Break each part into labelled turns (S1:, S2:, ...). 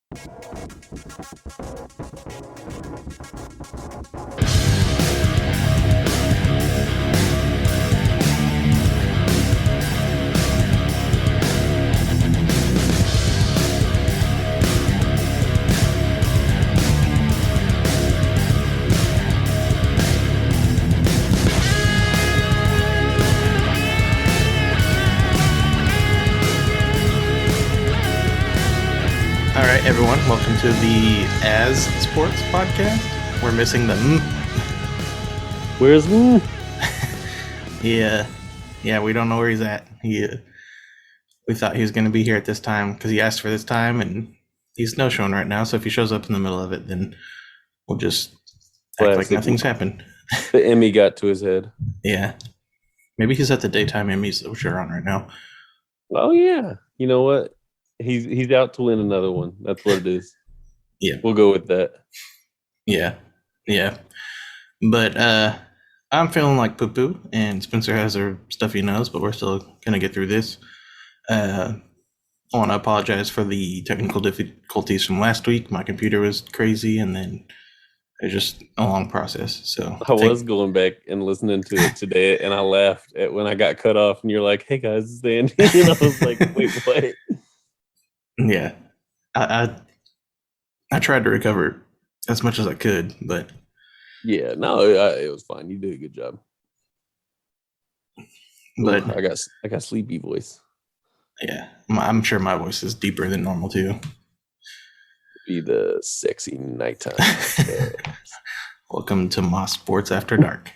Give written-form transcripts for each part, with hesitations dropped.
S1: All right, everyone, welcome to the As Sports podcast. We're missing the
S2: Where's
S1: Yeah, we don't know where he's at. We thought he was going to be here at this time because he asked for this time, and he's no showing right now. So if he shows up in the middle of it, then we'll just act like nothing's happened.
S2: The Emmy got to his head.
S1: Yeah, maybe he's at the daytime Emmys, which are on right now.
S2: Oh yeah, you know what? He's out to win another one. That's what it is.
S1: Yeah,
S2: we'll go with that.
S1: Yeah. But I'm feeling like poo-poo, and Spencer has her stuffy nose, but we're still gonna get through this. I want to apologize for the technical difficulties from last week. My computer was crazy, and then it's just a long process. So
S2: I was going back and listening to it today, and I laughed at when I got cut off, and you're like, "Hey guys, it's Andy," and I was like, "Wait, what?"
S1: Yeah, I tried to recover as much as I could, but
S2: yeah, no, it was fine. You did a good job.
S1: But
S2: I got sleepy voice.
S1: Yeah, I'm sure my voice is deeper than normal too.
S2: Be the sexy nighttime.
S1: Welcome to Moss Sports After Dark.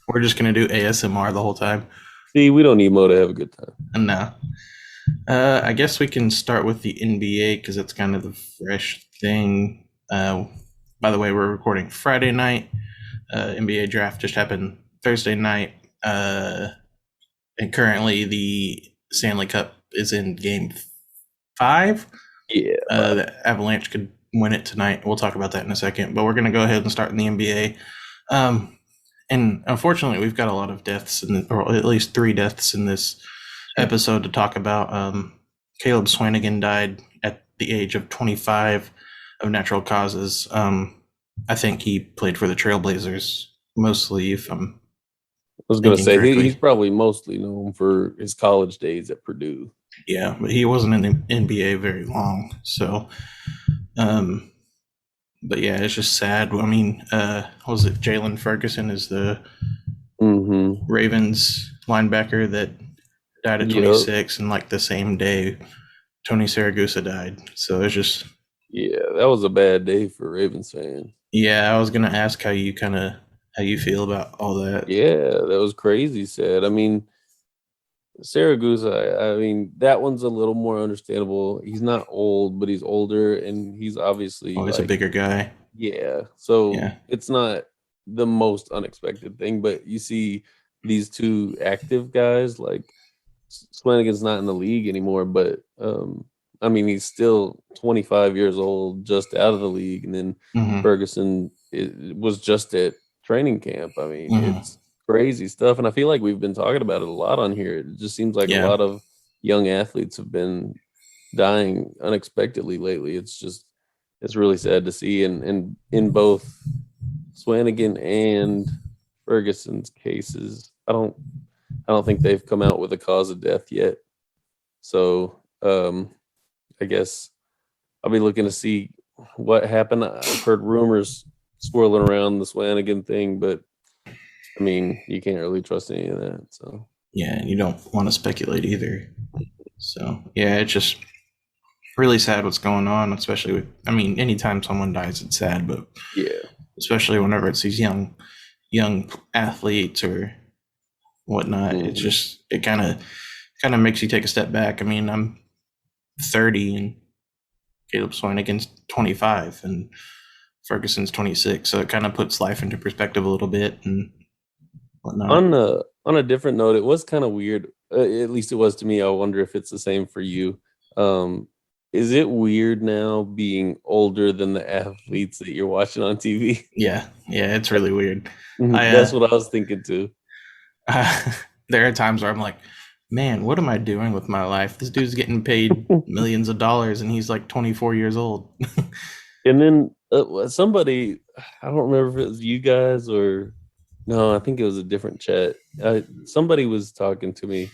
S1: We're just gonna do ASMR the whole time.
S2: See, we don't need Mo to have a good time.
S1: No. I guess we can start with the NBA because it's kind of the fresh thing. By the way, we're recording Friday night. NBA draft just happened Thursday night. And currently the Stanley Cup is in game 5.
S2: Yeah.
S1: The Avalanche could win it tonight. We'll talk about that in a second. But we're going to go ahead and start in the NBA. And unfortunately, we've got a lot of deaths, or at least 3 deaths in this episode to talk about. Caleb Swanigan died at the age of 25 of natural causes. I think he played for the Trailblazers mostly, if I'm
S2: I was going to say he's probably mostly known for his college days at Purdue.
S1: Yeah, but he wasn't in the NBA very long. So, but yeah, it's just sad. I mean, was it Jalen Ferguson is the Ravens linebacker that died at 26, and like the same day, Tony Siragusa died. So it's just
S2: that was a bad day for Ravens fans.
S1: Yeah, I was gonna ask how you feel about all that.
S2: Yeah, that was crazy sad. I mean, Siragusa, I mean, that one's a little more understandable. He's not old, but he's older, and he's obviously
S1: he's a bigger guy.
S2: Yeah, so it's not the most unexpected thing, but you see these 2 active guys, like Swanigan's not in the league anymore, but I mean, he's still 25 years old, just out of the league, and then Ferguson was just at training camp. I mean, it's crazy stuff, and I feel like we've been talking about it a lot on here. It just seems like a lot of young athletes have been dying unexpectedly lately. It's really sad to see, and in both Swanigan and Ferguson's cases, I don't think they've come out with a cause of death yet. So I guess I'll be looking to see what happened. I've heard rumors swirling around the Swanigan thing, but I mean, you can't really trust any of that. So
S1: yeah, and you don't want to speculate either. So yeah, it's just really sad what's going on, especially with, I mean, anytime someone dies, it's sad, but especially whenever it's these young athletes or whatnot, it's just, it kind of makes you take a step back. I mean, I'm 30 and Caleb Swanigan's 25 and Ferguson's 26, so it kind of puts life into perspective a little bit and whatnot.
S2: On a different note, it was kind of weird, at least it was to me. I wonder if it's the same for you. Is it weird now being older than the athletes that you're watching on TV?
S1: Yeah, it's really weird.
S2: That's what I was thinking too.
S1: There are times where I'm like, man, what am I doing with my life? This dude's getting paid millions of dollars and he's like 24 years old.
S2: And then somebody, I don't remember if it was you guys or no, I think it was a different chat. Somebody was talking to me,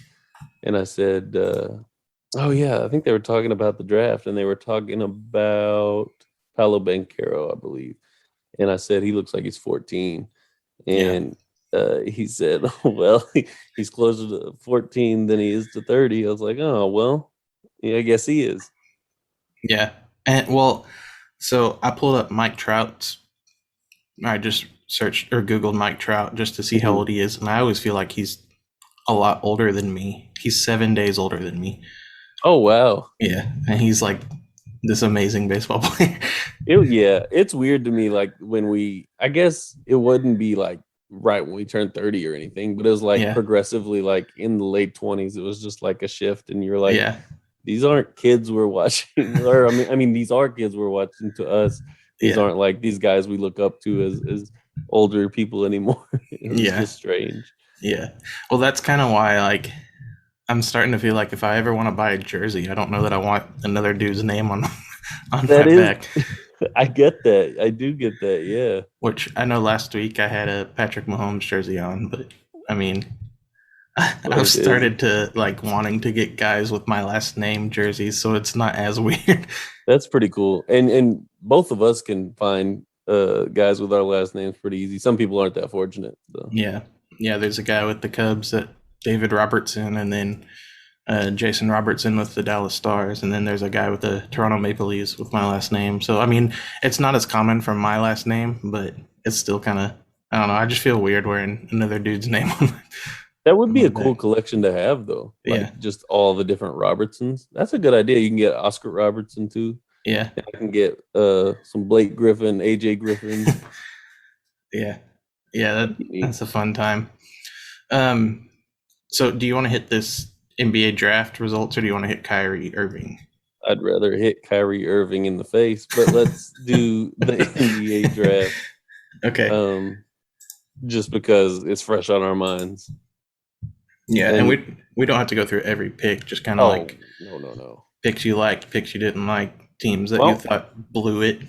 S2: and I said, "Oh yeah, I think they were talking about the draft, and they were talking about Paolo Banchero, I believe." And I said, "He looks like he's 14,"
S1: Yeah.
S2: and he said, "Well, he's closer to 14 than he is to 30." I was like, "Oh well, yeah, I guess he is."
S1: Yeah. And well, so I pulled up Mike Trout's. I just searched or Googled Mike Trout just to see how old he is. And I always feel like he's a lot older than me. He's 7 days older than me.
S2: Oh, wow.
S1: Yeah. And he's like this amazing baseball player.
S2: Yeah, it's weird to me. Like I guess it wouldn't be like right when we turned 30 or anything, but it was like
S1: Yeah.
S2: progressively, like in the late 20s, it was just like a shift. And you're like,
S1: Yeah.
S2: these aren't kids we're watching. Or I mean, these are kids we're watching to us. These
S1: Yeah.
S2: aren't like these guys we look up to as older people anymore. It was
S1: Yeah.
S2: just strange.
S1: Yeah. Well, that's kind of why, like, I'm starting to feel like if I ever want to buy a jersey, I don't know that I want another dude's name on on
S2: That
S1: my
S2: is,
S1: back.
S2: I get that. I do get that. Yeah.
S1: Which I know last week I had a Patrick Mahomes jersey on, but I mean, I've
S2: It is.
S1: started to like wanting to get guys with my last name jerseys, so it's not as weird.
S2: That's pretty cool. And both of us can find guys with our last names pretty easy. Some people aren't that fortunate. So.
S1: Yeah. Yeah, there's a guy with the Cubs that David Robertson, and then Jason Robertson with the Dallas Stars, and then there's a guy with the Toronto Maple Leafs with my last name. So I mean, it's not as common from my last name, but it's still kind of, I don't know. I just feel weird wearing another dude's name
S2: That would
S1: on
S2: be
S1: my
S2: a cool
S1: back.
S2: collection to have, though. Like
S1: Yeah,
S2: just all the different Robertsons. That's a good idea. You can get Oscar Robertson too.
S1: yeah,
S2: And I can get some Blake Griffin, AJ Griffin.
S1: yeah, yeah.
S2: That'd be neat.
S1: That's a fun time. Um, so do you want to hit this NBA draft results, or do you want to hit Kyrie Irving?
S2: I'd rather hit Kyrie Irving in the face, but let's do the NBA draft.
S1: Okay.
S2: Just because it's fresh on our minds.
S1: Yeah, and we don't have to go through every pick. Just kind of like
S2: no.
S1: picks you liked, picks you didn't like, teams that you thought blew it.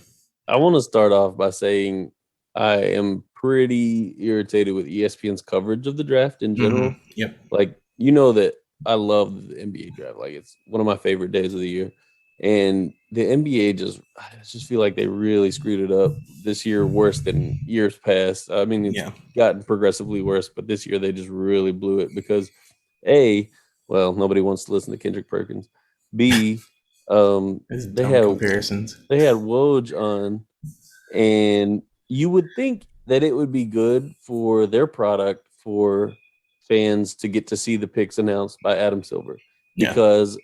S2: I want to start off by saying I am pretty irritated with ESPN's coverage of the draft in general.
S1: Mm-hmm. Yep.
S2: Like, you know that I love the NBA draft. Like, it's one of my favorite days of the year. And the NBA I just feel like they really screwed it up this year, worse than years past. I mean, it's gotten progressively worse, but this year they just really blew it because nobody wants to listen to Kendrick Perkins. B, they had
S1: comparisons.
S2: They had Woj on, and you would think that it would be good for their product for fans to get to see the picks announced by Adam Silver, because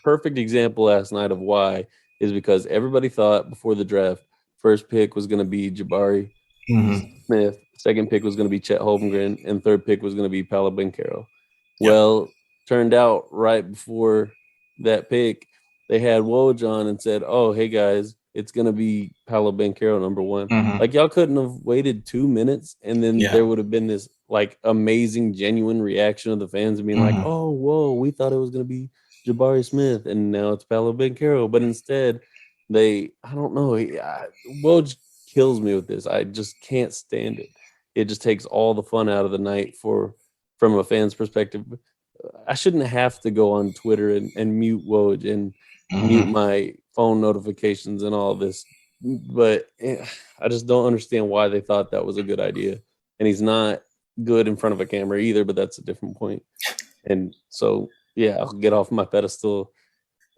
S2: perfect example last night of why is because everybody thought before the draft first pick was going to be Jabari Smith, second pick was going to be Chet Holmgren, and third pick was going to be Paolo Banchero. Well, turned out right before that pick, they had Woj on and said, "Oh, hey guys, it's going to be Paolo Banchero number one." Like, y'all couldn't have waited 2 minutes, and then there would have been this like amazing, genuine reaction of the fans and being like, "Oh, whoa, we thought it was going to be Jabari Smith, and now it's Paolo Banchero." But instead, I don't know. Woj kills me with this. I just can't stand it. It just takes all the fun out of the night from a fan's perspective. I shouldn't have to go on Twitter and mute Woj and mute my phone notifications and all this. But I just don't understand why they thought that was a good idea. And he's not good in front of a camera either, but that's a different point. And so, yeah, I'll get off my pedestal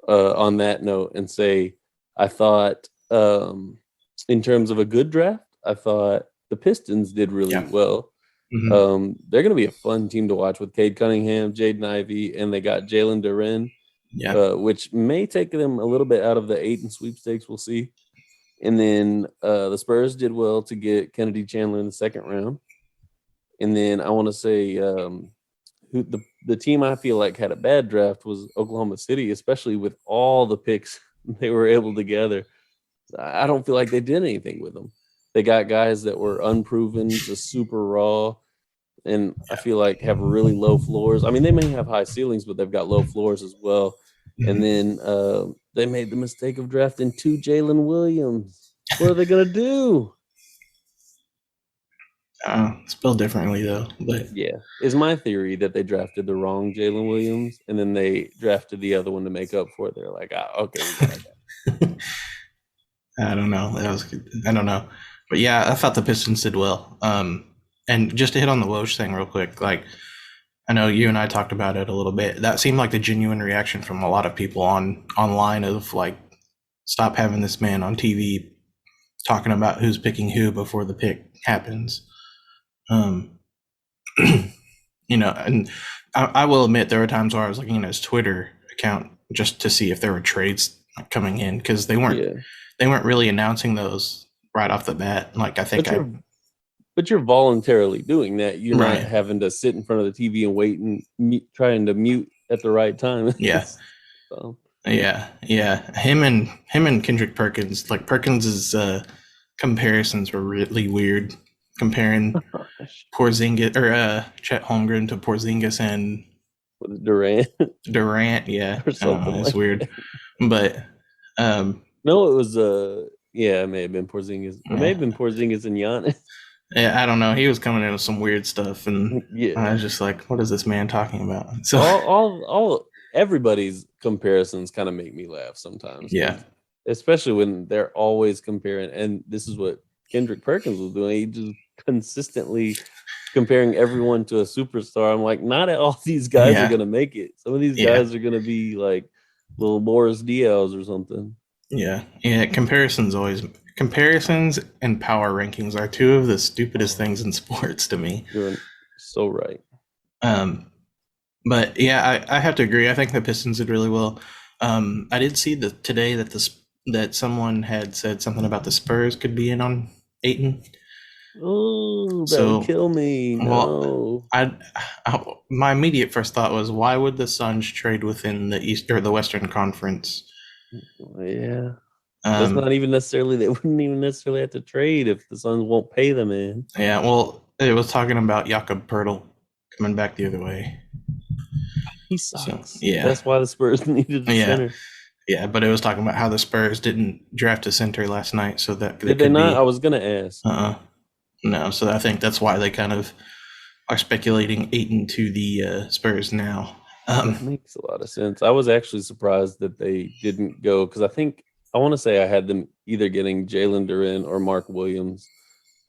S2: on that note and say I thought in terms of a good draft, I thought the Pistons did really well. They're going to be a fun team to watch with Cade Cunningham, Jaden Ivey, and they got Jalen Duren, which may take them a little bit out of the 8 sweepstakes. We'll see. And then the Spurs did well to get Kennedy Chandler in the second round. And then I want to say the team I feel like had a bad draft was Oklahoma City, especially with all the picks they were able to gather. I don't feel like they did anything with them. They got guys that were unproven, just super raw. and I feel like have really low floors. I mean, they may have high ceilings, but they've got low floors as well. And then they made the mistake of drafting 2 Jalen Williams. What are they gonna do?
S1: Spelled differently though, but
S2: yeah, it's my theory that they drafted the wrong Jalen Williams, and then they drafted the other one to make up for it. They're like, okay, we got that.
S1: I don't know. I don't know, but yeah, I thought the Pistons did well. And just to hit on the Woj thing real quick, like I know you and I talked about it a little bit. That seemed like the genuine reaction from a lot of people online of like, stop having this man on TV talking about who's picking who before the pick happens. You know, and I will admit there were times where I was looking at his Twitter account just to see if there were trades coming in, because they weren't really announcing those right off the bat. Like I think
S2: but you're voluntarily doing that. You're not having to sit in front of the TV and wait and trying to mute at the right time.
S1: Yeah. So. Yeah. Him and Kendrick Perkins, like Perkins's comparisons were really weird. Comparing Porzingis or Chet Holmgren to Porzingis and Durant, yeah, or something. It's like weird, that. But
S2: no, it was it may have been Porzingis. It may have been Porzingis and Giannis.
S1: Yeah, I don't know. He was coming in with some weird stuff, and I was just like, "What is this man talking about?" So
S2: all everybody's comparisons kind of make me laugh sometimes.
S1: Yeah,
S2: especially when they're always comparing, and this is what Kendrick Perkins was doing. He just consistently comparing everyone to a superstar. I'm like, not all these guys are gonna make it. Some of these guys are gonna be like little Morris Diaz or something.
S1: Yeah. Comparisons and power rankings are two of the stupidest things in sports to me.
S2: You're so right.
S1: But yeah, I have to agree. I think the Pistons did really well. I did see today that someone had said something about the Spurs could be in on Ayton.
S2: Oh, that would kill me. No.
S1: Well, my immediate first thought was, why would the Suns trade within the East or the Western Conference?
S2: Yeah. That's not even necessarily, they wouldn't even necessarily have to trade if the Suns won't pay them in.
S1: Yeah, well, it was talking about Jakob Poeltl coming back the other way.
S2: He sucks. So, yeah. That's why the Spurs needed a center.
S1: Yeah, but it was talking about how the Spurs didn't draft a center last night, so that
S2: did they not? I was gonna ask.
S1: No, so I think that's why they kind of are speculating Ayton to the Spurs now.
S2: That makes a lot of sense. I was actually surprised that they didn't go, because I want to say I had them either getting Jalen Duren or Mark Williams,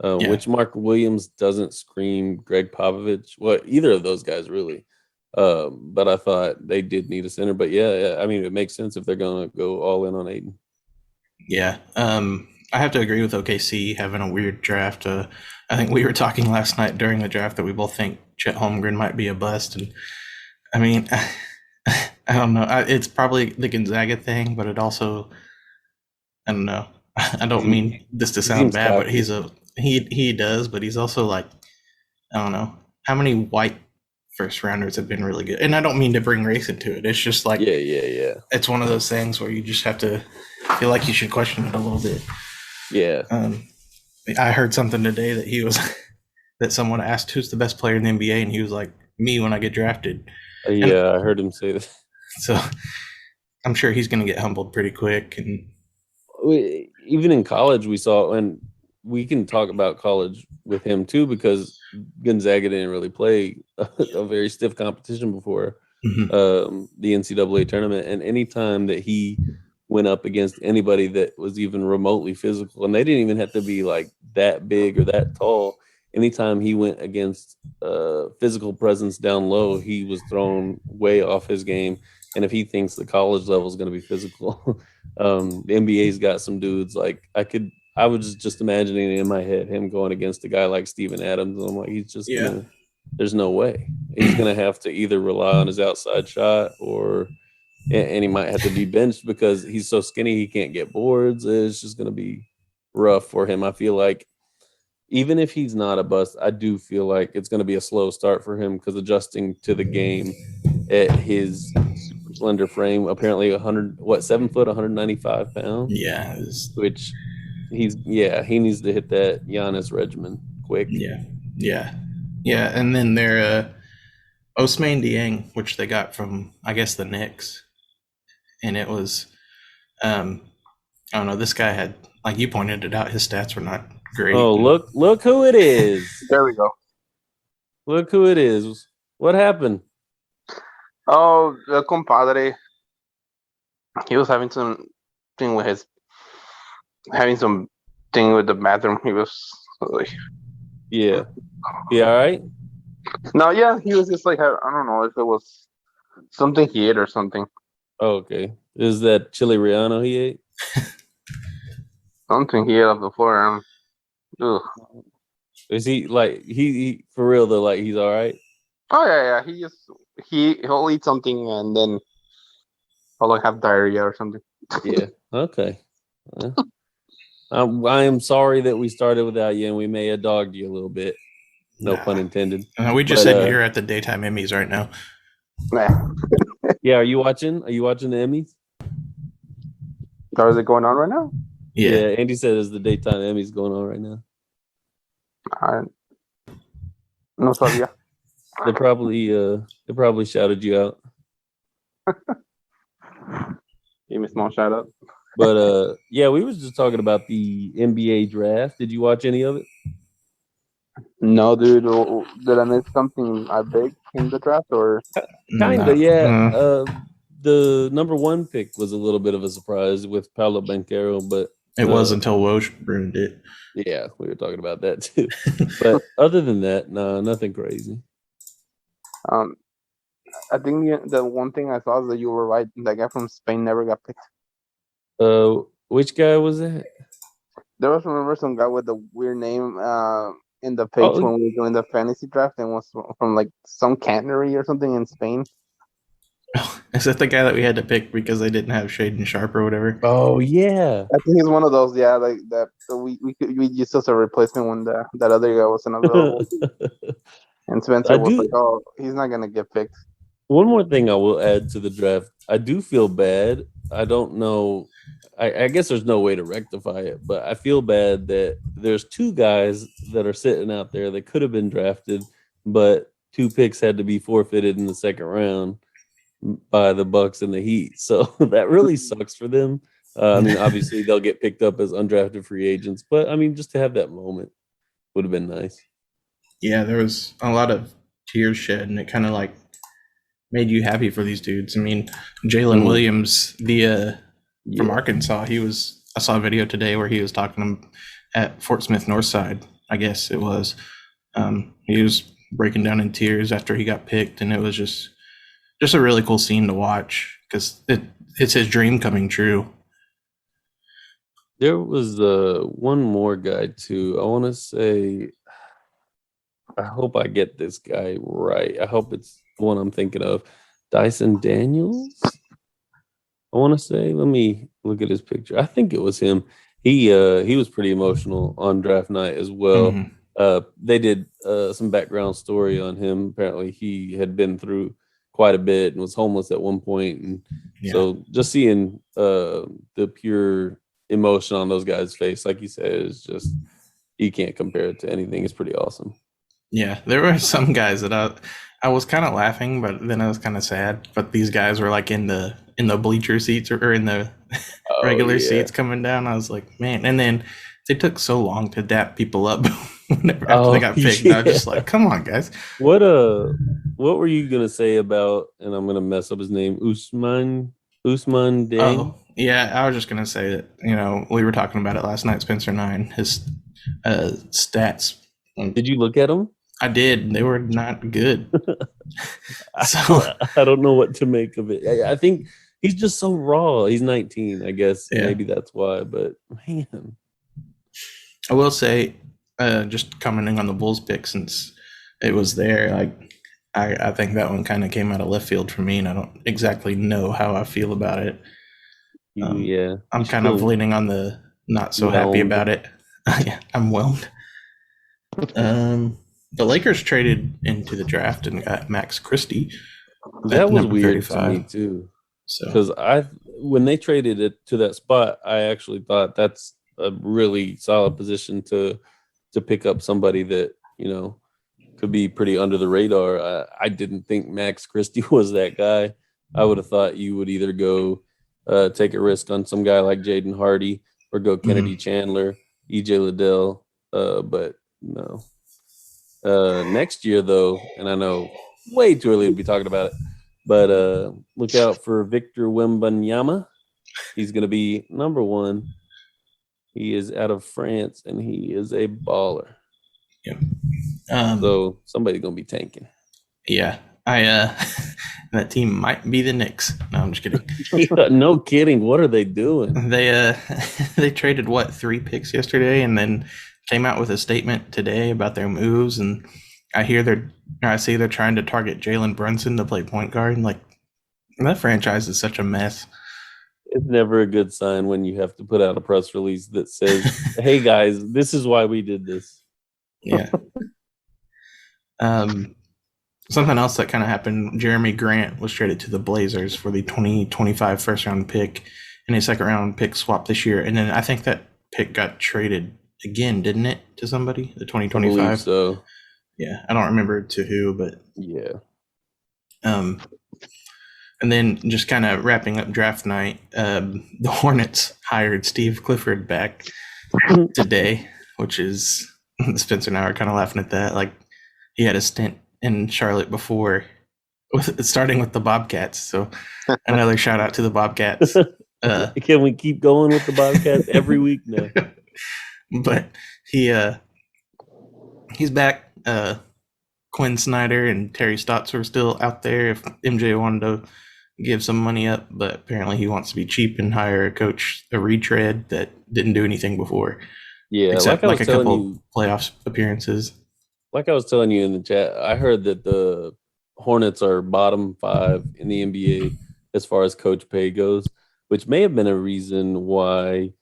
S2: which Mark Williams doesn't scream Greg Popovich. Well, either of those guys really. But I thought they did need a center. But yeah, I mean, it makes sense if they're going to go all in on Ayton.
S1: Yeah. I have to agree with OKC having a weird draft. I think we were talking last night during the draft that we both think Chet Holmgren might be a bust. And I mean, I don't know. It's probably the Gonzaga thing, but it also, I don't know. I don't mean this to sound bad, but he does, but he's also like, I don't know. How many white first rounders have been really good? And I don't mean to bring race into it. It's just like,
S2: yeah.
S1: It's one of those things where you just have to feel like you should question it a little bit.
S2: Yeah.
S1: I heard something today that someone asked who's the best player in the NBA, and he was like, me when I get drafted.
S2: Yeah, I heard him say that.
S1: So I'm sure he's going to get humbled pretty quick. And
S2: even in college, we saw, and we can talk about college with him too, because Gonzaga didn't really play a very stiff competition before the NCAA tournament. And anytime that he went up against anybody that was even remotely physical, and they didn't even have to be like that big or that tall, anytime he went against physical presence down low, he was thrown way off his game. And if he thinks the college level is going to be physical, the NBA's got some dudes like I was just imagining in my head him going against a guy like Steven Adams. And I'm like, he's just there's no way. He's going to have to either rely on his outside shot, and he might have to be benched because he's so skinny he can't get boards. It's just going to be rough for him. I feel like even if he's not a bust, I do feel like it's going to be a slow start for him, because adjusting to the game at his super slender frame, apparently 7 foot, 195 pounds.
S1: Yeah.
S2: Which he needs to hit that Giannis regimen quick.
S1: Yeah. Yeah, and then their Ousmane Dieng, which they got from, I guess, the Knicks. And it was, I don't know, this guy had, like you pointed it out, his stats were not great.
S2: Oh, look who it is.
S3: There we go.
S2: Look who it is. What happened?
S3: Oh, the compadre. He was having some thing with the bathroom. He was like,
S2: Yeah. All right?
S3: no, yeah, he was just like, I don't know if it was something he ate or something.
S2: Oh, okay. Is that chili Rihanna he ate?
S3: Something he ate off the floor. Ugh.
S2: Is he like he for real though? Like he's all right?
S3: Oh yeah. He'll eat something and then he'll like have diarrhea or something.
S2: Yeah. Okay. I am sorry that we started without you and we may have dogged you a little bit. No pun intended.
S1: We just said you're at the daytime Emmys right now.
S3: Nah.
S2: Yeah, are you watching the Emmys?
S3: How is it going on right now?
S2: Yeah, Andy said there's the daytime Emmys going on right now.
S3: No sabía.
S2: They probably shouted you out.
S3: Give me a small shout out.
S2: But yeah, we was just talking about the NBA draft. Did you watch any of it?
S3: No, dude. Did I miss something big in the draft or?
S2: Kinda, yeah. The number 1 pick was a little bit of a surprise with Paolo Banchero, but
S1: it was until Woj ruined it.
S2: Yeah, we were talking about that too. But other than that, no, nothing crazy.
S3: I think the one thing I saw is that you were right. That guy from Spain never got picked.
S2: Which guy was that?
S3: There was, remember, some guy with a weird name in the page when we were doing the fantasy draft, and was from like some cannery or something in Spain.
S1: Is that the guy that we had to pick because they didn't have Shaden Sharp or whatever?
S2: Oh yeah,
S3: I think he's one of those. Yeah, like that. So we used as a replacement when that other guy wasn't available. And Spencer was like, "Oh, he's not gonna get picked."
S2: One more thing I will add to the draft. I do feel bad. I don't know. I guess there's no way to rectify it, but I feel bad that there's 2 guys that are sitting out there that could have been drafted, but 2 picks had to be forfeited in the second round by the Bucks and the Heat. So that really sucks for them. I mean, obviously they'll get picked up as undrafted free agents, but I mean, just to have that moment would have been nice.
S1: Yeah, there was a lot of tears shed, and it kind of like made you happy for these dudes. I mean, Jalen Williams, from Arkansas, I saw a video today where he was talking at Fort Smith Northside, I guess it was. He was breaking down in tears after he got picked, and it was just a really cool scene to watch because it's his dream coming true.
S2: There was one more guy too. I want to say, I hope I get this guy right. I hope it's the one I'm thinking of. Dyson Daniels? I want to say, let me look at his picture. I think it was him. He was pretty emotional on draft night as well. Mm-hmm. They did some background story on him. Apparently he had been through quite a bit and was homeless at one point. And so just seeing the pure emotion on those guys' face, like you said, is just, you can't compare it to anything. It's pretty awesome.
S1: Yeah, there were some guys that I was kind of laughing, but then I was kind of sad. But these guys were like in the bleacher seats or in the regular seats coming down. I was like, man. And then they took so long to dap people up after they got picked. I was just like, come on, guys.
S2: What were you gonna say about? And I'm gonna mess up his name, Ousmane Dieng.
S1: Oh, yeah, I was just gonna say that we were talking about it last night. Spencer 9, his stats.
S2: Did you look at them?
S1: I did. They were not good.
S2: So I don't know what to make of it. I think he's just so raw. He's 19, I guess. Yeah. Maybe that's why. But man,
S1: I will say, just commenting on the Bulls pick since it was there. Like, I think that one kind of came out of left field for me, and I don't exactly know how I feel about it. I'm kind of leaning on the not so happy about it. Yeah, I'm whelmed. The Lakers traded into the draft and got Max Christie.
S2: That was weird to me too. Because when they traded it to that spot, I actually thought that's a really solid position to pick up somebody that could be pretty under the radar. I didn't think Max Christie was that guy. I would have thought you would either go take a risk on some guy like Jaden Hardy or go Kennedy Chandler, EJ Liddell, but no. Next year, though, and I know way too early to be talking about it, but look out for Victor Wembanyama. He's going to be number 1. He is out of France, and he is a baller.
S1: Yep.
S2: So somebody's going to be tanking.
S1: Yeah. That team might be the Knicks. No, I'm just kidding.
S2: Yeah, no kidding. What are they doing?
S1: They traded 3 picks yesterday, and then came out with a statement today about their moves. And I see they're trying to target Jalen Brunson to play point guard. Like, that franchise is such a mess.
S2: It's never a good sign when you have to put out a press release that says, "Hey guys, this is why we did this."
S1: Yeah. Something else that kind of happened, Jeremy Grant was traded to the Blazers for the 2025 first-round pick and a second-round pick swap this year. And then I think that pick got traded again, didn't it, to somebody, the 2025? I believe
S2: so.
S1: Yeah, I don't remember to who, but...
S2: Yeah.
S1: And then just kind of wrapping up draft night, the Hornets hired Steve Clifford back today, which is... Spencer and I are kind of laughing at that. Like, he had a stint in Charlotte before, starting with the Bobcats. So another shout out to the Bobcats.
S2: Can we keep going with the Bobcats every week now?
S1: But he's back. Quinn Snyder and Terry Stotts were still out there if MJ wanted to give some money up, but apparently he wants to be cheap and hire a retread that didn't do anything before.
S2: Yeah,
S1: except like a couple playoffs appearances.
S2: Like I was telling you in the chat, I heard that the Hornets are bottom 5 in the NBA as far as coach pay goes, which may have been a reason why,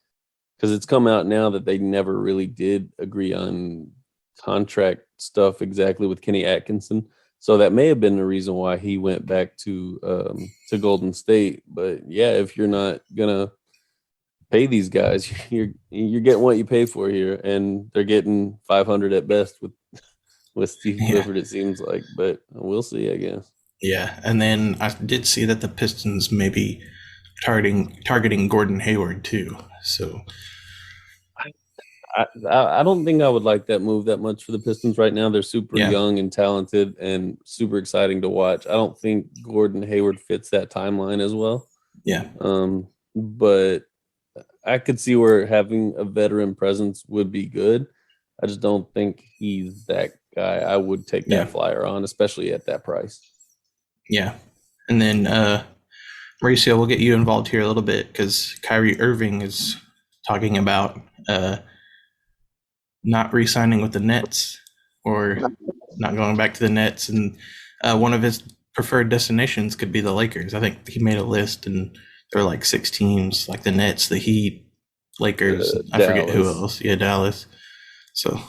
S2: because it's come out now that they never really did agree on contract stuff exactly with Kenny Atkinson. So that may have been the reason why he went back to Golden State. But yeah, if you're not gonna pay these guys, you're getting what you pay for here, and they're getting 500 at best with Steve Clifford, it seems like, but we'll see, I guess.
S1: Yeah, and then I did see that the Pistons may be targeting Gordon Hayward too. So
S2: I don't think I would like that move that much for the Pistons right now. They're super young and talented and super exciting to watch. I don't think Gordon Hayward fits that timeline as well.
S1: Yeah.
S2: But I could see where having a veteran presence would be good. I just don't think he's that guy I would take that flyer on, especially at that price.
S1: Yeah. And then Mauricio, we'll get you involved here a little bit because Kyrie Irving is talking about not re-signing with the Nets or not going back to the Nets. And one of his preferred destinations could be the Lakers. I think he made a list and there were like 6 teams, like the Nets, the Heat, Lakers, I forget who else. Yeah, Dallas. So,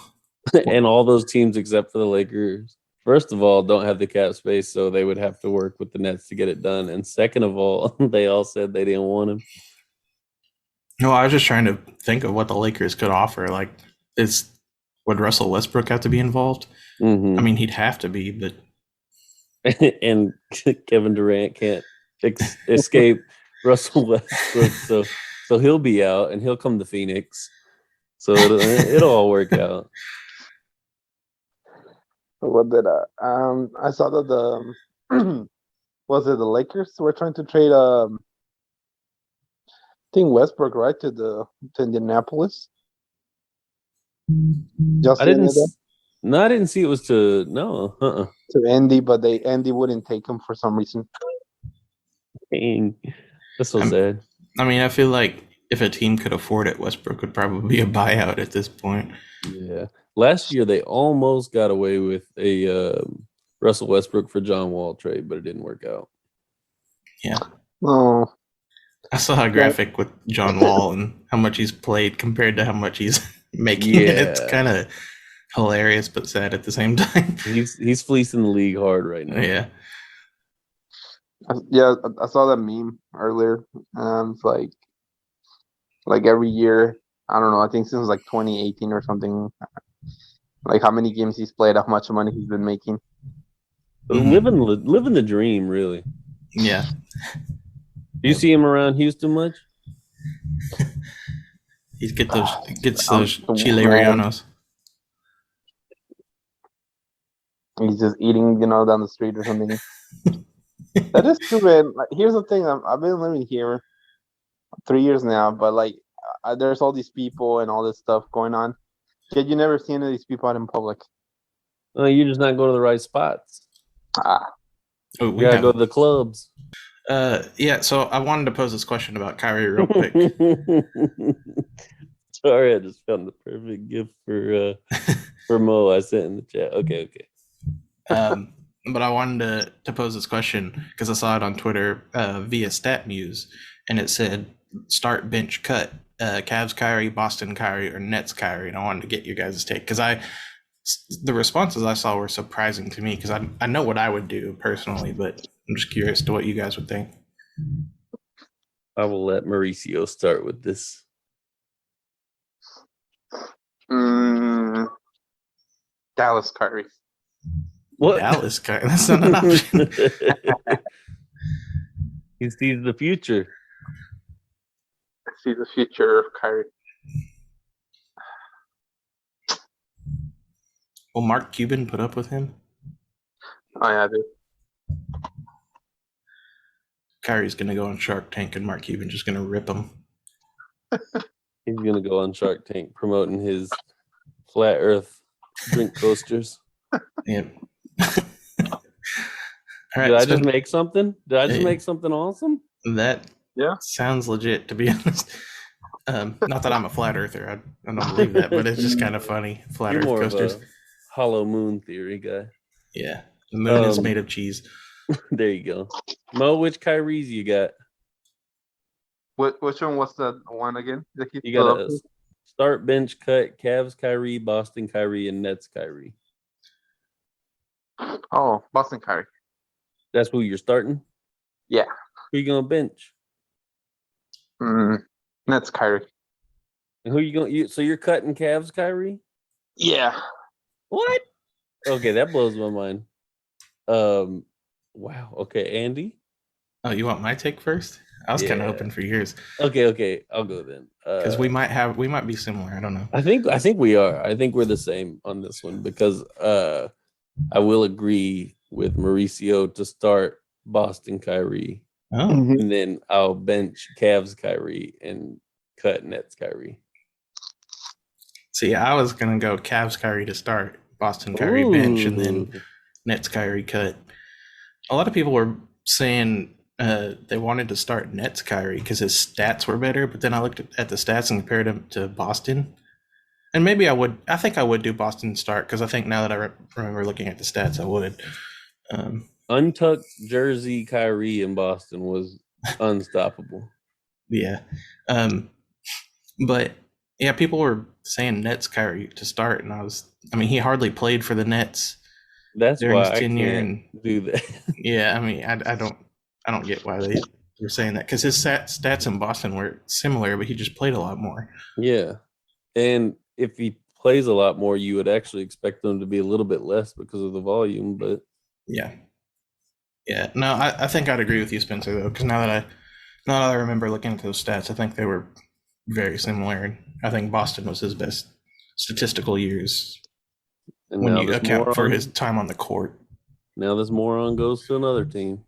S2: and all those teams except for the Lakers, first of all, don't have the cap space, so they would have to work with the Nets to get it done. And second of all, they all said they didn't want him.
S1: No, I was just trying to think of what the Lakers could offer. Like, would Russell Westbrook have to be involved?
S2: Mm-hmm.
S1: I mean, he'd have to be, but
S2: and Kevin Durant can't escape Russell Westbrook, so he'll be out and he'll come to Phoenix. So it'll all work out.
S3: What did I saw that the was it the Lakers were trying to trade I think Westbrook, right, to Indianapolis.
S2: I didn't see it was to
S3: to Andy, but Andy wouldn't take him for some reason.
S2: Dang, that's so sad.
S1: I mean, I feel like if a team could afford it, Westbrook would probably be a buyout at this point.
S2: Yeah. Last year, they almost got away with a Russell Westbrook for John Wall trade, but it didn't work out.
S1: Yeah.
S3: Oh.
S1: I saw a graphic with John Wall and how much he's played compared to how much he's making.
S2: Yeah.
S1: It's kind of hilarious but sad at the same time.
S2: He's fleecing the league hard right now.
S1: Yeah.
S3: Yeah, I saw that meme earlier. It's like every year, I don't know, I think since like 2018 or something, Like how many games he's played, how much money he's been making.
S2: Living the dream, really.
S1: Yeah.
S2: Do you see him around Houston much?
S1: He gets those Chilerianos.
S3: He's just eating, down the street or something. That is true, man. Like, here's the thing: I've been living here 3 years now, but like, there's all these people and all this stuff going on. Yet you never see any of these people out in public.
S2: You're just not going to the right spots. You gotta go to the clubs.
S1: Yeah. So I wanted to pose this question about Kyrie real quick.
S2: Sorry, I just found the perfect gift for Mo. I sent in the chat. Okay.
S1: But I wanted to pose this question because I saw it on Twitter via StatMuse, and it said start, bench, cut, Cavs Kyrie, Boston Kyrie, or Nets Kyrie, and I wanted to get your guys' take because the responses I saw were surprising to me because I know what I would do personally, but I'm just curious to what you guys would think.
S2: I will let Mauricio start with this.
S3: Dallas Kyrie.
S1: What? Dallas Kyrie? That's not an option.
S2: He sees the future.
S3: I see the future of Kyrie.
S1: Will Mark Cuban put up with him?
S3: Oh, yeah, dude.
S1: Kyrie's going to go on Shark Tank and Mark Cuban's just going to rip him.
S2: He's going to go on Shark Tank promoting his flat earth drink coasters.
S1: Yeah. All right,
S2: Did I just make something? Did I just make something awesome?
S1: That sounds legit, to be honest. Not that I'm a flat earther. I don't believe that, but it's just kind of funny. Flat Earth coasters.
S2: Of a hollow moon theory guy.
S1: Yeah. The moon is made of cheese.
S2: There you go. Mo, which Kyries you got?
S3: Which one was the one again?
S2: You got a start, bench, cut, Cavs Kyrie, Boston Kyrie, and Nets Kyrie.
S3: Oh, Boston Kyrie.
S2: That's who you're starting?
S3: Yeah.
S2: Who you gonna bench?
S3: Nets Kyrie.
S2: And who you going? So you're cutting Cavs Kyrie?
S3: Yeah.
S2: What? Okay, that blows my mind. Wow. Okay, Andy.
S1: Oh, you want my take first? I was kind of hoping for yours.
S2: Okay, I'll go then.
S1: Because we might be similar. I don't know.
S2: I think we are. I think we're the same on this one because I will agree with Mauricio to start Boston Kyrie.
S1: Oh.
S2: And then I'll bench Cavs Kyrie and cut Nets Kyrie.
S1: See, I was gonna go Cavs Kyrie to start, Boston Kyrie bench, and then Nets Kyrie cut. A lot of people were saying they wanted to start Nets Kyrie because his stats were better, but then I looked at the stats and compared him to Boston. And maybe I think I would do Boston start because I think now that I remember looking at the stats, I would.
S2: Untucked jersey Kyrie in Boston was unstoppable.
S1: Yeah. But yeah, people were saying Nets Kyrie to start, and he hardly played for the Nets.
S2: That's
S1: during
S2: why
S1: his tenure. I can't
S2: do that.
S1: Yeah, I don't get why they were saying that because his stats in Boston were similar, but he just played a lot more.
S2: Yeah, and if he plays a lot more, you would actually expect them to be a little bit less because of the volume. But
S1: yeah. No, I think I'd agree with you, Spencer, though, because now that I remember looking at those stats, I think they were very similar, and I think Boston was his best statistical years when you account for his time on the court.
S2: Now this moron goes to another team.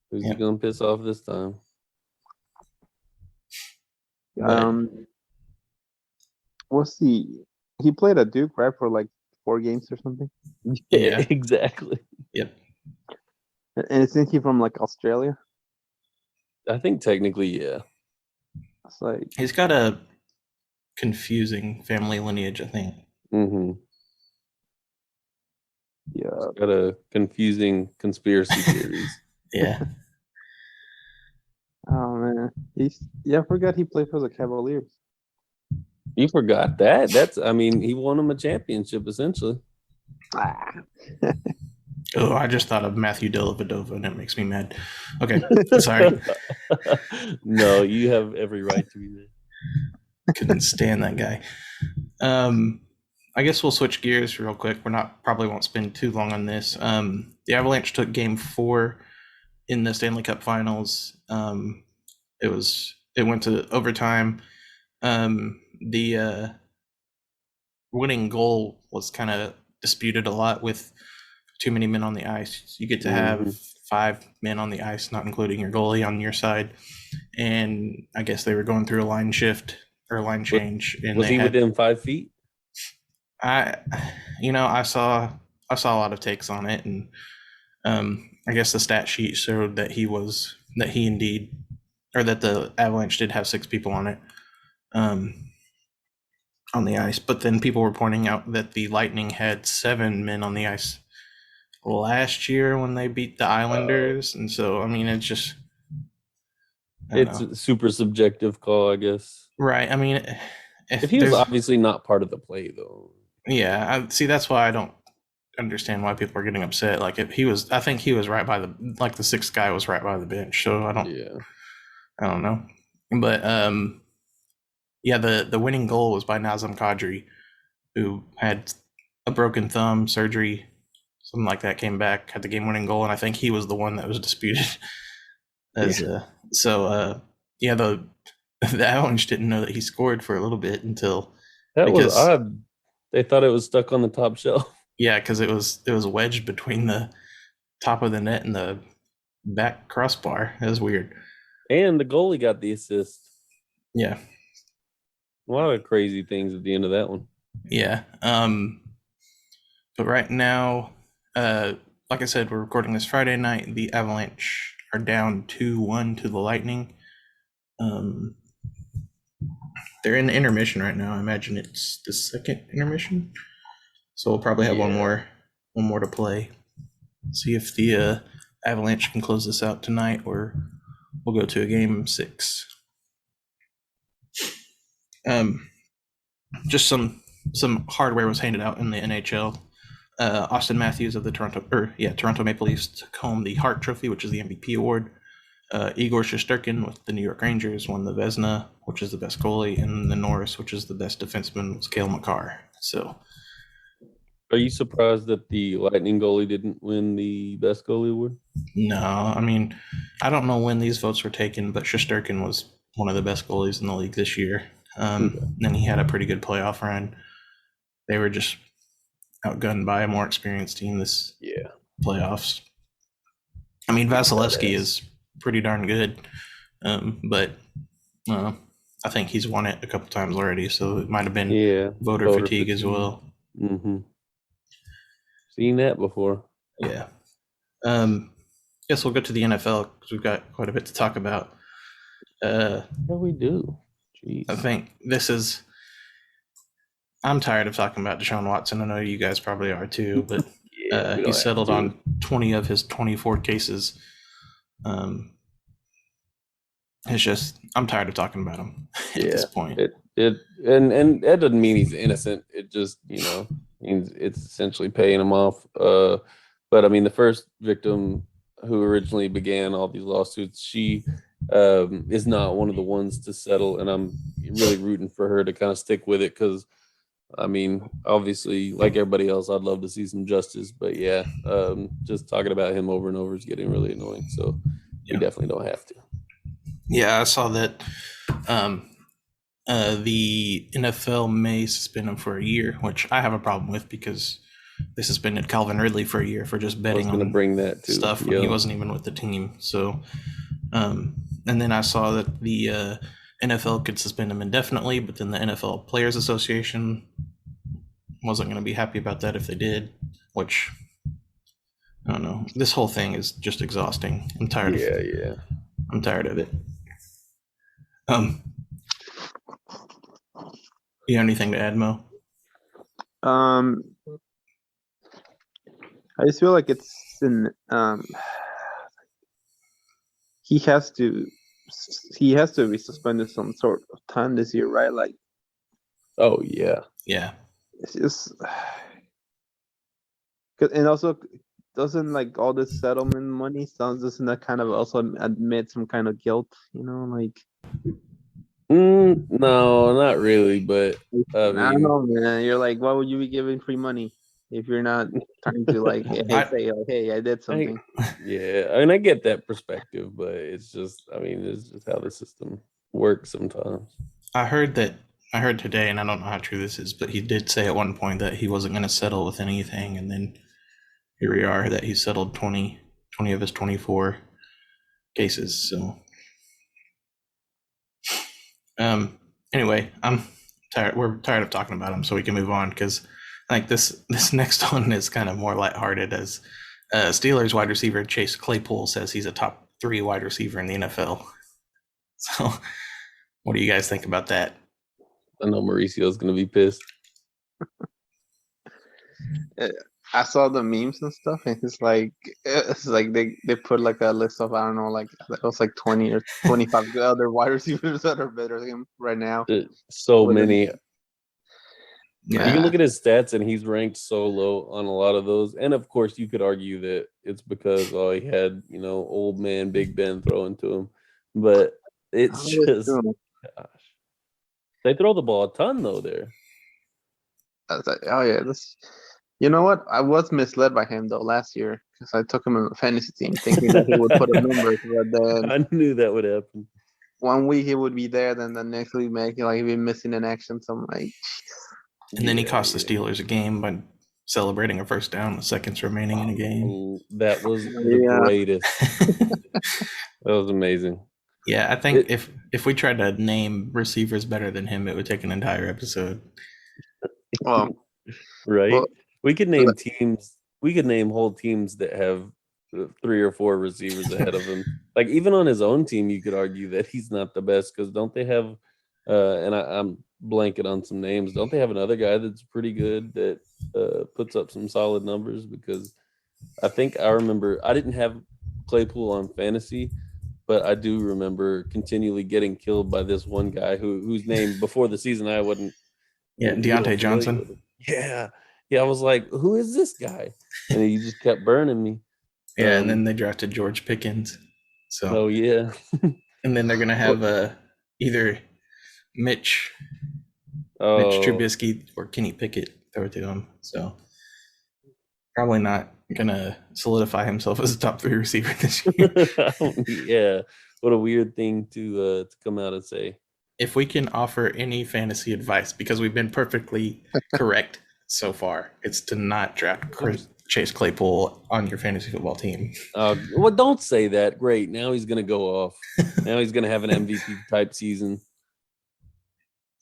S2: Who's he gonna piss off this time?
S3: He played at Duke, right, for like 4 games or something?
S2: Yeah, exactly.
S1: Yep.
S3: And isn't he from like Australia?
S2: I think technically, yeah.
S3: It's like
S1: he's got a confusing family lineage, I think.
S2: Mm-hmm.
S3: Yeah.
S2: He's got a confusing conspiracy theories.
S1: Yeah.
S3: Oh man, I forgot he played for the Cavaliers.
S2: You forgot that? He won him a championship essentially.
S1: Oh, I just thought of Matthew Dellavedova, and it makes me mad. Okay, sorry.
S2: No, you have every right to be mad.
S1: Couldn't stand that guy. I guess we'll switch gears real quick. Probably won't spend too long on this. The Avalanche took Game 4 in the Stanley Cup Finals. It went to overtime. The winning goal was kind of disputed a lot with too many men on the ice. You get to have 5 men on the ice, not including your goalie on your side. And I guess they were going through a line shift or a line change. And
S2: was he within 5 feet?
S1: I saw a lot of takes on it, and I guess the stat sheet showed that that the Avalanche did have 6 people on it. On the ice, but then people were pointing out that the Lightning had 7 men on the ice last year when they beat the Islanders, and so I mean it's
S2: a super subjective call, I guess.
S1: Right. I mean,
S2: if he was obviously not part of the play, though.
S1: Yeah, that's why I don't understand why people are getting upset. Like if he was, I think he was right by the 6th guy was right by the bench, so I don't know, but yeah, the winning goal was by Nazem Kadri, who had a broken thumb, surgery, something like that, came back, had the game-winning goal, and I think he was the one that was disputed. The Avalanche didn't know that he scored for a little bit until
S2: was odd. They thought it was stuck on the top shelf.
S1: Yeah, because it was wedged between the top of the net and the back crossbar. It was weird.
S2: And the goalie got the assist.
S1: Yeah.
S2: A lot of crazy things at the end of that one.
S1: Yeah. But right now, like I said, we're recording this Friday night. The Avalanche are down 2-1 to the Lightning. They're in intermission right now. I imagine it's the second intermission. So we'll probably have one more to play. See if the Avalanche can close this out tonight, or we'll go to a game 6. Just some hardware was handed out in the NHL. Austin Matthews of the Toronto Maple Leafs took home the Hart Trophy, which is the MVP award. Igor Shesterkin with the New York Rangers won the Vezina, which is the best goalie, and the Norris, which is the best defenseman, was Cale Makar. So,
S2: are you surprised that the Lightning goalie didn't win the best goalie award?
S1: No, I mean, I don't know when these votes were taken, but Shesterkin was one of the best goalies in the league this year. And he had a pretty good playoff run. They were just outgunned by a more experienced team this playoffs. I mean, Vasilevsky is pretty darn good, but I think he's won it a couple times already, so it might have been voter fatigue as well.
S2: Seen that before.
S1: Yeah. Guess we'll go to the NFL because we've got quite a bit to talk about.
S2: Yeah, we do. Jeez.
S1: I think I'm tired of talking about Deshaun Watson. I know you guys probably are too, but he settled on 20 of his 24 cases. It's just, I'm tired of talking about him at this point.
S2: And that doesn't mean he's innocent. It just, means it's essentially paying him off. But I mean, the first victim who originally began all these lawsuits, she is not one of the ones to settle, and I'm really rooting for her to kind of stick with it because, I mean, obviously, like everybody else, I'd love to see some justice, but just talking about him over and over is getting really annoying, so we definitely don't have to.
S1: Yeah, I saw that the NFL may suspend him for a year, which I have a problem with because they suspended Calvin Ridley for a year for just betting on
S2: bring that too.
S1: Stuff when he wasn't even with the team. So, and then I saw that the NFL could suspend him indefinitely, but then the NFL Players Association wasn't going to be happy about that if they did, which I don't know. This whole thing is just exhausting. I'm tired of it. I'm tired of it. You have anything to add, Mo?
S3: I just feel like it's he has to be suspended some sort of time this year, right? Like,
S2: oh yeah,
S3: it's just, and also doesn't like all this settlement money doesn't that kind of also admit some kind of guilt, like
S2: No, not really. But
S3: I don't know, man. You're like, why would you be giving free money if you're not trying to like, say, hey, I did something?
S2: I get that perspective, but it's just how the system works sometimes.
S1: I heard today, and I don't know how true this is, but he did say at one point that he wasn't going to settle with anything, and then here we are that he settled 20 of his 24 cases. So, anyway, I'm tired. We're tired of talking about him, so we can move on because I think this next one is kind of more lighthearted. As Steelers wide receiver Chase Claypool says he's a top 3 wide receiver in the NFL. So, what do you guys think about that?
S2: I know Mauricio's going to be pissed.
S3: I saw the memes and stuff, and it's like they put like a list of, I don't know, like it was like 20 or 25 other wide receivers that are better than him right now.
S2: So many. Yeah. You can look at his stats, and he's ranked so low on a lot of those. And of course, you could argue that it's because he had old man Big Ben throwing to him, but it's just gosh. They throw the ball a ton though there.
S3: I was like, oh yeah, you know what? I was misled by him though last year because I took him in a fantasy team thinking that he would put up numbers, but then
S2: I knew that would happen.
S3: 1 week he would be there, then the next week he'd be missing in action. So I'm like,
S1: and then he cost the Steelers a game by celebrating a first down with seconds remaining in a game.
S2: That was the greatest. That was amazing.
S1: Yeah, I think if we tried to name receivers better than him, it would take an entire episode.
S3: Well,
S2: right. Well, we could name teams. We could name whole teams that have 3 or 4 receivers ahead of him. Like even on his own team, you could argue that he's not the best because don't they have? And I'm blanking on some names. Don't they have another guy that's pretty good that puts up some solid numbers? Because I remember I didn't have Claypool on fantasy, but I do remember continually getting killed by this one guy whose name before the season I wasn't.
S1: Yeah, Deontay Johnson.
S2: Yeah. I was like, who is this guy? And he just kept burning me.
S1: Yeah, and then they drafted George Pickens. So.
S2: Oh yeah.
S1: And then they're gonna have either Mitch Trubisky or Kenny Pickett throw to him. So probably not gonna solidify himself as a top 3 receiver this year.
S2: Yeah. What a weird thing to come out and say.
S1: If we can offer any fantasy advice, because we've been perfectly correct so far, it's to not draft Chase Claypool on your fantasy football team.
S2: Well, don't say that. Great. Now he's going to go off. Now he's going to have an MVP type season.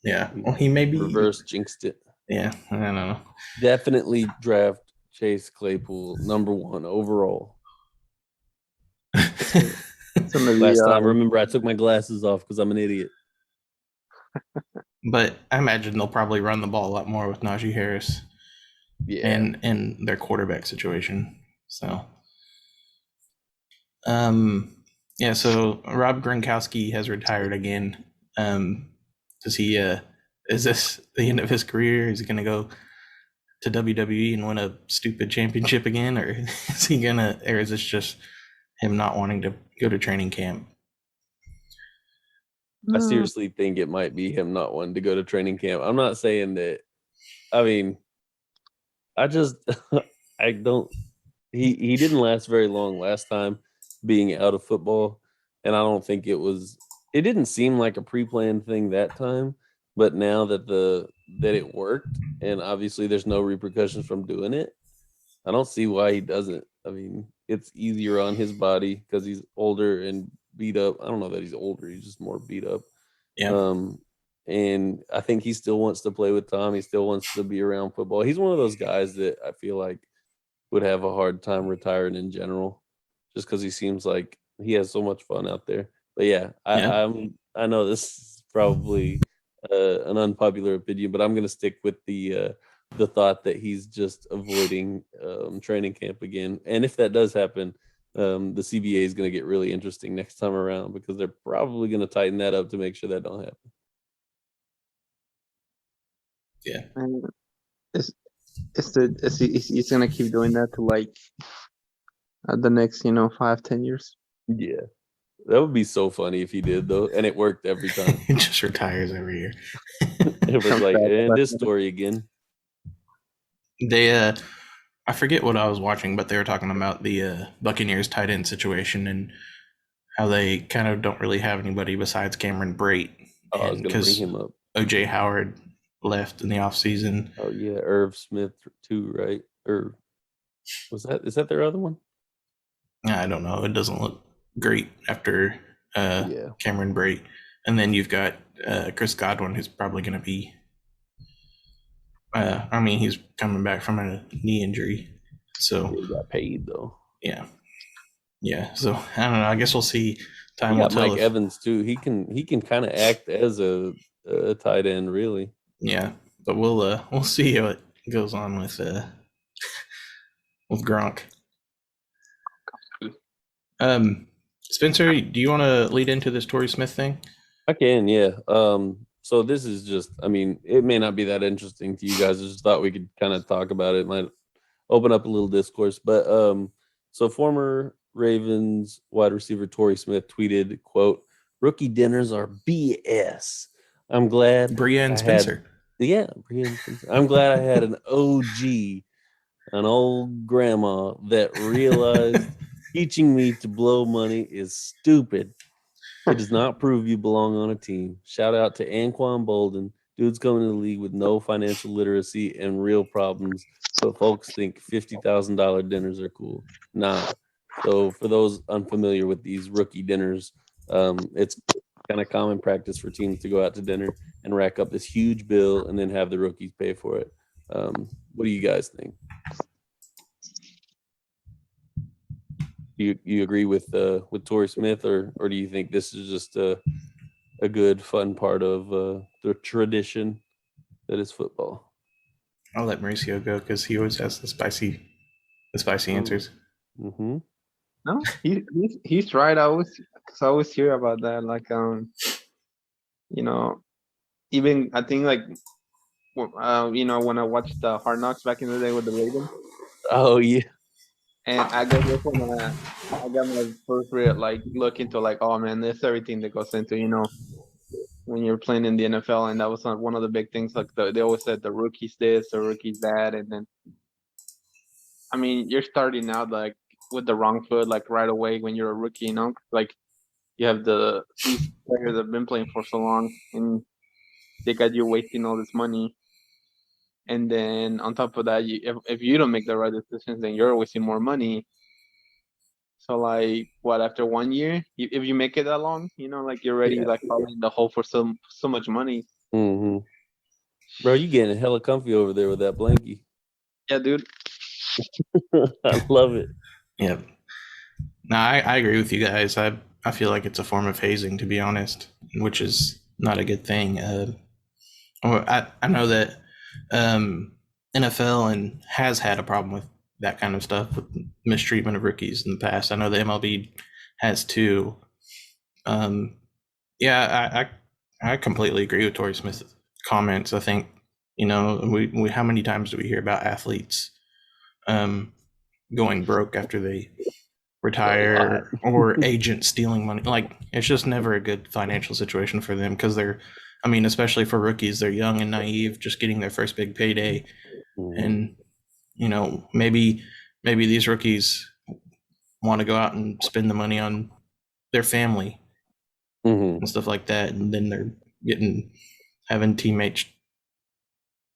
S1: Yeah. Well, he may be
S2: reverse jinxed it.
S1: Yeah. I don't know.
S2: Definitely draft Chase Claypool #1 overall. Last time, remember, I took my glasses off because I'm an idiot.
S1: But I imagine they'll probably run the ball a lot more with Najee Harris. Yeah. And their quarterback situation. So so Rob Gronkowski has retired again. Does he is this the end of his career? Is he gonna go to WWE and win a stupid championship again, or is this just him not wanting to go to training camp?
S2: I seriously think it might be him not wanting to go to training camp. I'm not saying that. I mean, I don't. He didn't last very long last time being out of football, and I don't think it didn't seem like a pre-planned thing that time. But now that it worked, and obviously there's no repercussions from doing it, I don't see why he doesn't. I mean, it's easier on his body because he's older and beat up. I don't know that he's older; he's just more beat up.
S1: Yeah.
S2: And I think he still wants to play with Tom. He still wants to be around football. He's one of those guys that I feel like would have a hard time retiring in general, just because he seems like he has so much fun out there. But yeah, I know this is probably an unpopular opinion, but I'm going to stick with the thought that he's just avoiding training camp again. And if that does happen, the CBA is going to get really interesting next time around because they're probably going to tighten that up to make sure that don't happen.
S1: Yeah.
S3: He's going to keep doing that to like the next 5-10 years.
S2: Yeah. That would be so funny if he did, though, and it worked every time.
S1: He just retires every year.
S2: It was like, and this story again.
S1: They, I forget what I was watching, but they were talking about the Buccaneers tight end situation and how they kind of don't really have anybody besides Cameron Brate.
S2: Oh, I was going to bring him up.
S1: O.J. Howard left in the offseason.
S2: Oh, yeah. Irv Smith, too, right? Or is that their other one?
S1: I don't know. It doesn't look great after Cameron Brate. And then you've got Chris Godwin, who's probably going to be he's coming back from a knee injury. So
S2: he got paid, though.
S1: Yeah. So I don't know. I guess we'll see. Time will
S2: tell. Mike Evans too. He can kind of act as a tight end, really.
S1: Yeah, but we'll see how it goes on with Gronk. Spencer, do you want to lead into this Torrey Smith thing?
S2: I can, yeah. So this is just, it may not be that interesting to you guys. I just thought we could kind of talk about it. It might open up a little discourse. But so former Ravens wide receiver Torrey Smith tweeted, quote, "Rookie dinners are BS. I'm glad
S1: Brienne Spencer.
S2: Brienne Spencer. I'm glad I had an OG, an old grandma that realized teaching me to blow money is stupid. It does not prove you belong on a team. Shout out to Anquan Bolden. Dude's coming to the league with no financial literacy and real problems, but folks think $50,000 dinners are cool. Nah. So for those unfamiliar with these rookie dinners, it's kind of common practice for teams to go out to dinner and rack up this huge bill and then have the rookies pay for it. What do you guys think? You agree with Torrey Smith, or do you think this is just a good, fun part of the tradition that is football?
S1: I'll let Mauricio go because he always has the spicy answers.
S2: Mm-hmm.
S3: No, he's right. I always hear about that. Like, even I think like, when I watched the Hard Knocks back in the day with the Ravens.
S2: Oh yeah.
S3: And I guess that's when I got my first real look into oh man, there's everything that goes into when you're playing in the NFL, and that was one of the big things. Like they always said the rookies this, the rookies that, and then you're starting out with the wrong foot right away when you're a rookie. You have these players that have been playing for so long, and they got you wasting all this money. And then on top of that, if you don't make the right decisions, then you're wasting more money. So after 1 year, if you make it that long, you're already falling in the hole for so much money.
S2: Mm-hmm. Bro, you getting hella comfy over there with that blankie.
S3: Yeah, dude.
S2: I love it.
S1: Yeah. No, I agree with you guys. I feel like it's a form of hazing, to be honest, which is not a good thing. I know that NFL and has had a problem with that kind of stuff, with mistreatment of rookies in the past. I know the MLB has too. I completely agree with Torrey Smith's comments. I think, we how many times do we hear about athletes going broke after they retire, or agents stealing money? It's just never a good financial situation for them, because they're, especially for rookies, they're young and naive, just getting their first big payday. And, maybe these rookies want to go out and spend the money on their family and stuff like that. And then they're having teammates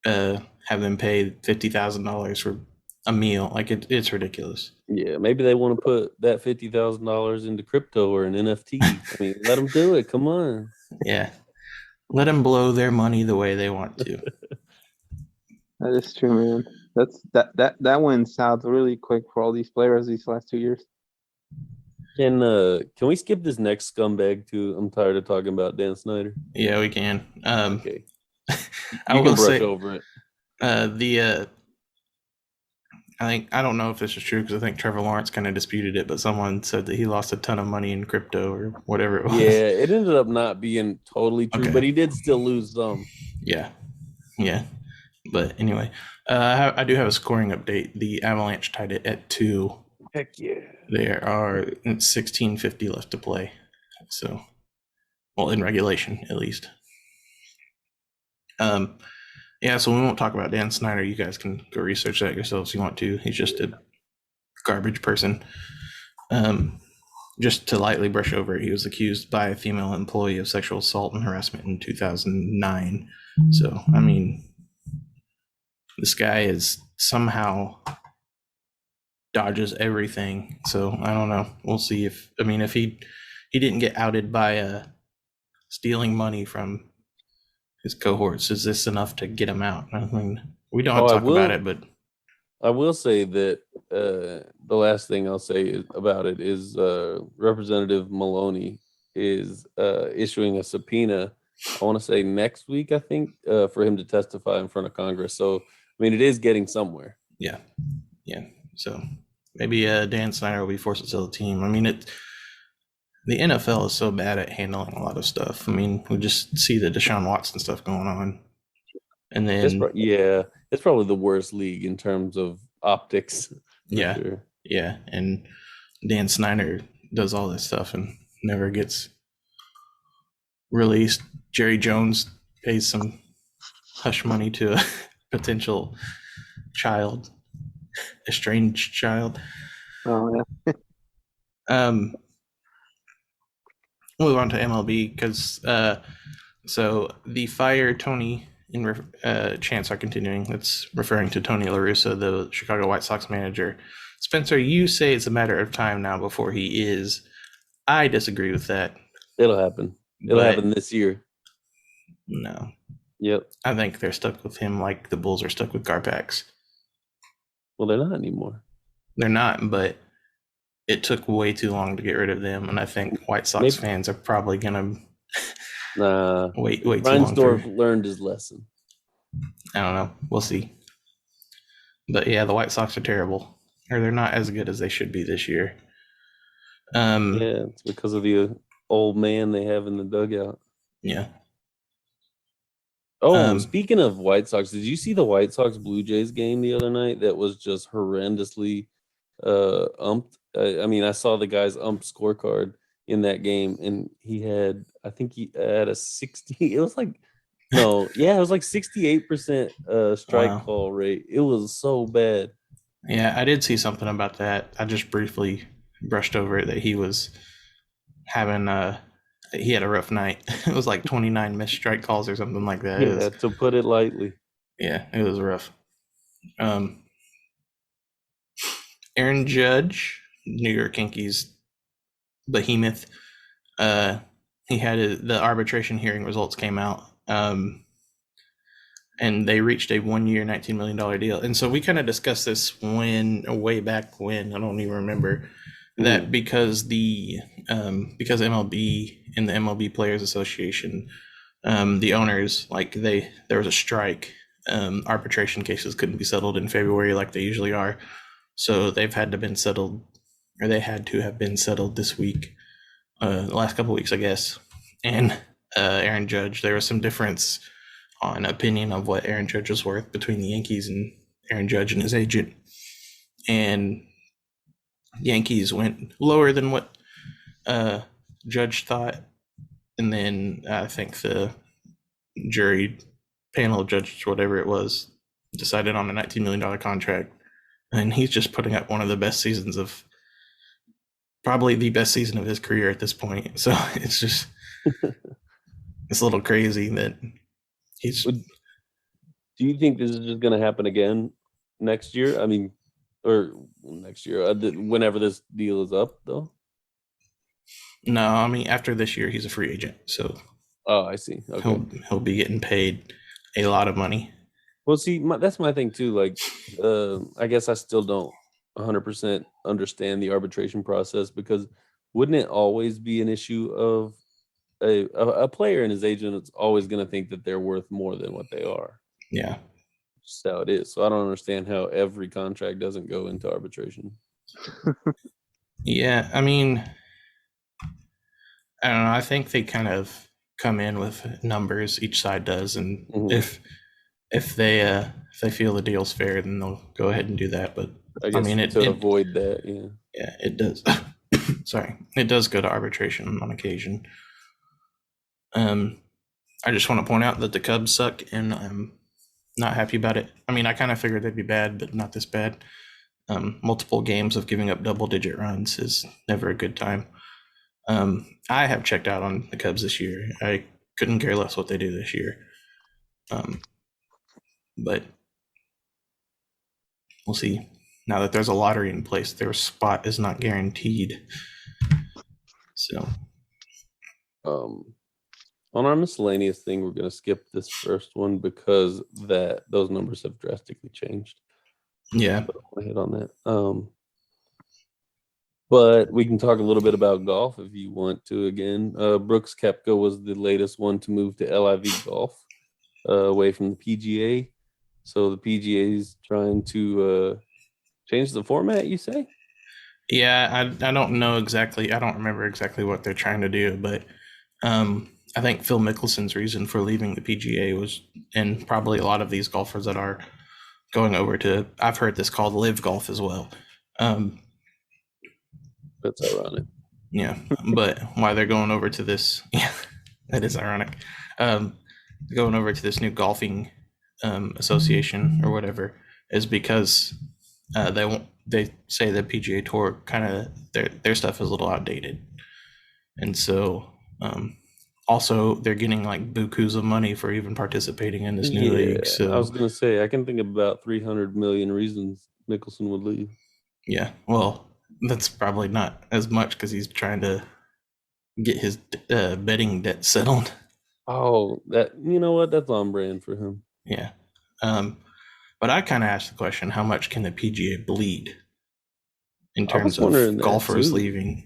S1: have them pay $50,000 for a meal. It's ridiculous.
S2: Yeah, maybe they want to put that $50,000 into crypto or an NFT. Let them do it. Come on.
S1: Yeah. Let them blow their money the way they want to.
S3: That is true, man. That went south really quick for all these players these last 2 years.
S2: Can we skip this next scumbag too? I'm tired of talking about Dan Snyder.
S1: Yeah, we can.
S2: Okay.
S1: I will say
S2: over it.
S1: I don't know if this is true, because I think Trevor Lawrence kind of disputed it, but someone said that he lost a ton of money in crypto or whatever it was.
S2: Yeah, it ended up not being totally true, but he did still lose some.
S1: Yeah. But anyway, I do have a scoring update. The Avalanche tied it at 2.
S2: Heck yeah.
S1: There are 16:50 left to play. So, well, in regulation at least. Yeah, so we won't talk about Dan Snyder. You guys can go research that yourselves if you want to. He's just a garbage person. Just to lightly brush over it, he was accused by a female employee of sexual assault and harassment in 2009. So, I mean, this guy is somehow dodges everything. So I don't know. We'll see if he didn't get outed by stealing money from his cohorts, is this enough to get him out? I mean, we don't have to talk about it, but
S2: I will say that the last thing I'll say about it is Representative Maloney is issuing a subpoena, I want to say next week, I think, for him to testify in front of Congress. So, I mean, it is getting somewhere.
S1: Yeah. So maybe Dan Snyder will be forced to sell the team. I mean, the NFL is so bad at handling a lot of stuff. I mean, we just see the Deshaun Watson stuff going on. And then
S2: it's probably the worst league in terms of optics.
S1: Yeah. Sure. Yeah. And Dan Snyder does all this stuff and never gets released. Jerry Jones pays some hush money to a potential child, estranged child.
S3: Oh yeah.
S1: Move on to MLB because so the fire Tony chants are continuing. That's referring to Tony La Russa, the Chicago White Sox manager. Spencer, you say it's a matter of time now before he is. I disagree with that.
S2: It'll happen. It'll happen this year.
S1: No.
S2: Yep.
S1: I think they're stuck with him like the Bulls are stuck with Garpax.
S2: Well, they're not anymore.
S1: They're not, but it took way too long to get rid of them, and I think White Sox fans are probably gonna wait too long.
S2: Reinsdorf learned his lesson.
S1: I don't know. We'll see. But yeah, the White Sox are terrible, or they're not as good as they should be this year.
S2: Yeah, it's because of the old man they have in the dugout.
S1: Yeah.
S2: Oh, speaking of White Sox, did you see the White Sox Blue Jays game the other night? That was just horrendously umped. I mean, I saw the guy's ump scorecard in that game, and he had a 60. It was like 68% strike call rate. It was so bad.
S1: Yeah, I did see something about that. I just briefly brushed over it that he was having he had a rough night. It was like 29 missed strike calls or something like that.
S2: Yeah, to put it lightly.
S1: Yeah, it was rough. Aaron Judge, New York Yankees behemoth, he had the arbitration hearing results came out, and they reached a 1 year, $19 million deal. And so we kind of discussed this way back when, I don't even remember, that because MLB and the MLB Players Association, the owners, there was a strike, arbitration cases couldn't be settled in February like they usually are. So they had to have been settled this week, the last couple of weeks, I guess. And Aaron Judge, there was some difference on opinion of what Aaron Judge was worth between the Yankees and Aaron Judge and his agent. And Yankees went lower than what Judge thought. And then I think the jury panel of judges, whatever it was, decided on a $19 million contract. And he's just putting up one of the best seasons of, probably the best season of his career at this point. So it's just, it's a little crazy that he's.
S2: Do you think this is just going to happen again next year? I mean, or next year, whenever this deal is up, though?
S1: No, I mean, after this year, he's a free agent. So.
S2: Oh, I see. Okay.
S1: He'll be getting paid a lot of money.
S2: Well, see, that's my thing too. Like, I guess I still don't 100% understand the arbitration process, because wouldn't it always be an issue of a player and his agent is always going to think that they're worth more than what they are?
S1: Yeah.
S2: That's how it is. So I don't understand how every contract doesn't go into arbitration.
S1: Yeah, I mean, I don't know. I think they kind of come in with numbers, each side does, and if they feel the deal's fair, then they'll go ahead and do that. But
S2: I mean, to avoid that, yeah,
S1: it does. sorry, it does go to arbitration on occasion. I just want to point out that the Cubs suck, and I'm not happy about it. I mean, I kind of figured they'd be bad, but not this bad. Multiple games of giving up double-digit runs is never a good time. I have checked out on the Cubs this year. I couldn't care less what they do this year. But we'll see. Now that there's a lottery in place, their spot is not guaranteed. So,
S2: on our miscellaneous thing, we're going to skip this first one because those numbers have drastically changed.
S1: Yeah.
S2: So I'll hit on that. But we can talk a little bit about golf if you want to again. Brooks Koepka was the latest one to move to LIV Golf, away from the PGA. So the PGA is trying to change the format, you say?
S1: Yeah, I don't know exactly. I don't remember exactly what they're trying to do, but I think Phil Mickelson's reason for leaving the PGA was, and probably a lot of these golfers that are going over to, I've heard this called live golf as well.
S2: That's ironic.
S1: Yeah, but why they're going over to this, yeah, that is ironic. Going over to this new golfing association or whatever is because they say the PGA Tour kind of their stuff is a little outdated, and so also they're getting like bukus of money for even participating in this new league. So
S2: I was gonna say I can think of about 300 million reasons Mickelson would leave.
S1: Yeah, well, that's probably not as much because he's trying to get his betting debt settled.
S2: Oh, that, you know what? That's on brand for him.
S1: Yeah. But I kind of asked the question, how much can the PGA bleed in terms of golfers leaving?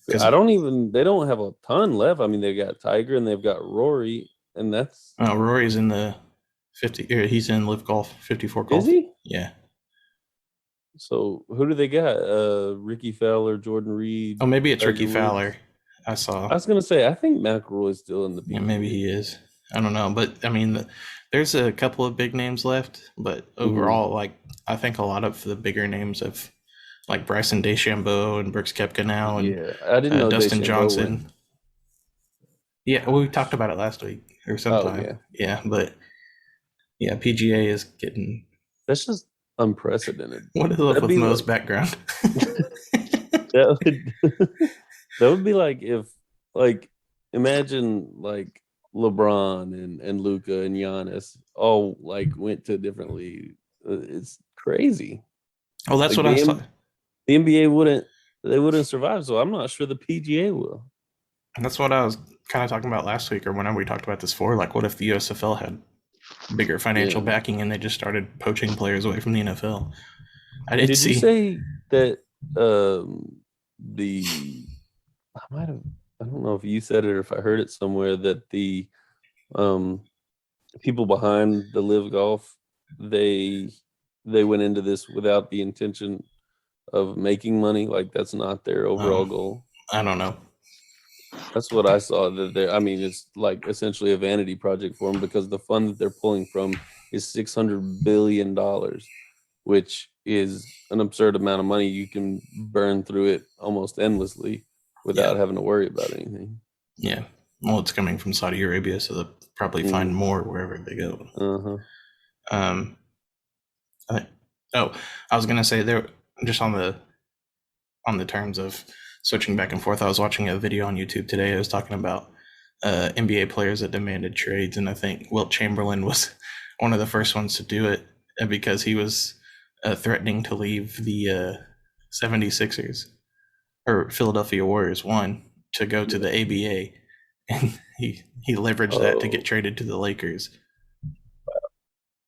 S2: Because they don't have a ton left. I mean, they've got Tiger and they've got Rory, and that's...
S1: Rory's in the 50, he's in Live Golf, 54 Golf.
S2: Is he?
S1: Yeah.
S2: So who do they got? Ricky Fowler, Jordan Reed.
S1: Oh, maybe it's Ricky Fowler. I
S2: was gonna say, I think McIlroy's still in the PGA.
S1: Yeah, maybe he is. I don't know, but I mean, there's a couple of big names left, but overall, like I think a lot of the bigger names of like Bryson DeChambeau and Brooks Koepka now, and
S2: I didn't know
S1: Dustin
S2: DeChambeau
S1: Johnson.
S2: went.
S1: Yeah, we talked about it last week or sometime.
S2: Oh,
S1: yeah, but yeah, PGA is getting.
S2: That's just unprecedented.
S1: What is up with Mo's background?
S2: That would be like if, like, imagine like LeBron and Luka and Giannis all like went to a different league. It's crazy.
S1: Oh, that's like what I was talking.
S2: The NBA wouldn't survive, so I'm not sure the PGA will.
S1: And that's what I was kind of talking about last week, or whenever we talked about this before. Like, what if the USFL had bigger financial backing and they just started poaching players away from the NFL?
S2: Did you say that I don't know if you said it or if I heard it somewhere, that the people behind the Live Golf, they went into this without the intention of making money? Like, that's not their overall goal?
S1: I don't know.
S2: That's what I saw. It's like essentially a vanity project for them, because the fund that they're pulling from is $600 billion, which is an absurd amount of money. You can burn through it almost endlessly without having to worry about anything.
S1: Yeah. Well, it's coming from Saudi Arabia, so they'll probably find more wherever they go. I was gonna say, there, just on the terms of switching back and forth, I was watching a video on YouTube today. I was talking about NBA players that demanded trades, and I think Wilt Chamberlain was one of the first ones to do it because he was threatening to leave the 76ers, or Philadelphia Warriors, to go to the ABA, and he leveraged that to get traded to the Lakers.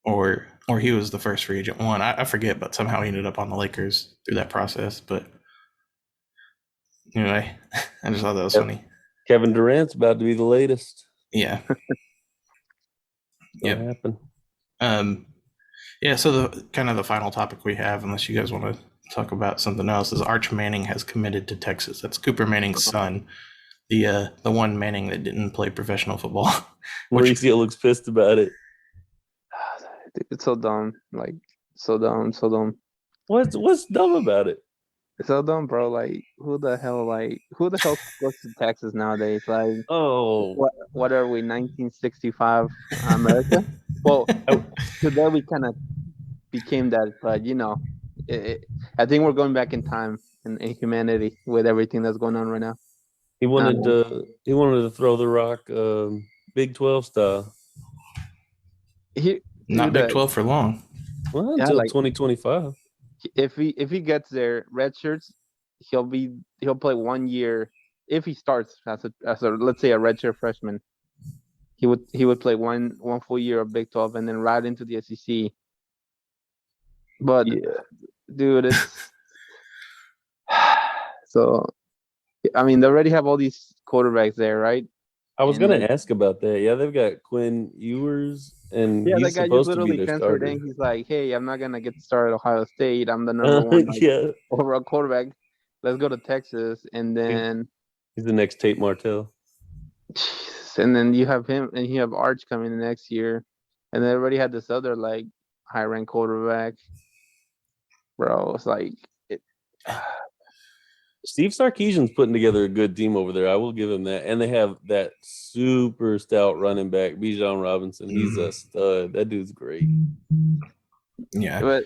S1: Or he was the first free agent one. I forget, but somehow he ended up on the Lakers through that process. But anyway, I just thought that was funny.
S2: Kevin Durant's about to be the latest.
S1: Yeah.
S2: Yep.
S1: Happen. Yeah. So the kind of the final topic we have, unless you guys want to talk about something else, is Arch Manning has committed to Texas. That's Cooper Manning's son, the one Manning that didn't play professional football.
S2: Mauricio looks pissed about it.
S3: It's so dumb. Like, so dumb.
S2: What's dumb about it?
S3: so dumb, bro. Like, who the hell goes to Texas nowadays? Like, what are we, 1965 America? Well, today we kind of became that, but I think we're going back in time in humanity with everything that's going on right now.
S2: He wanted to throw the rock, Big 12 style.
S1: Not Big 12 for long.
S2: Well, until 2025.
S3: If he gets there, red shirts, he'll play 1 year. If he starts as a let's say a redshirt freshman, he would play one full year of Big 12 and then right into the SEC. But dude, it's so. I mean, they already have all these quarterbacks there, right?
S2: I was gonna ask about that. Yeah, they've got Quinn Ewers, and he's
S3: that guy
S2: supposed
S3: just
S2: to be
S3: literally
S2: their
S3: transferred
S2: starter.
S3: in. He's like, "Hey, I'm not gonna get started at Ohio State. I'm the number one overall quarterback. Let's go to Texas." And then
S2: he's the next Tate Martell.
S3: And then you have him, and you have Arch coming in next year, and they already had this other like high-ranked quarterback. Bro, it's like
S2: Steve Sarkisian's putting together a good team over there. I will give him that. And they have that super stout running back, Bijan Robinson. He's a stud. That dude's great.
S1: Yeah.
S3: But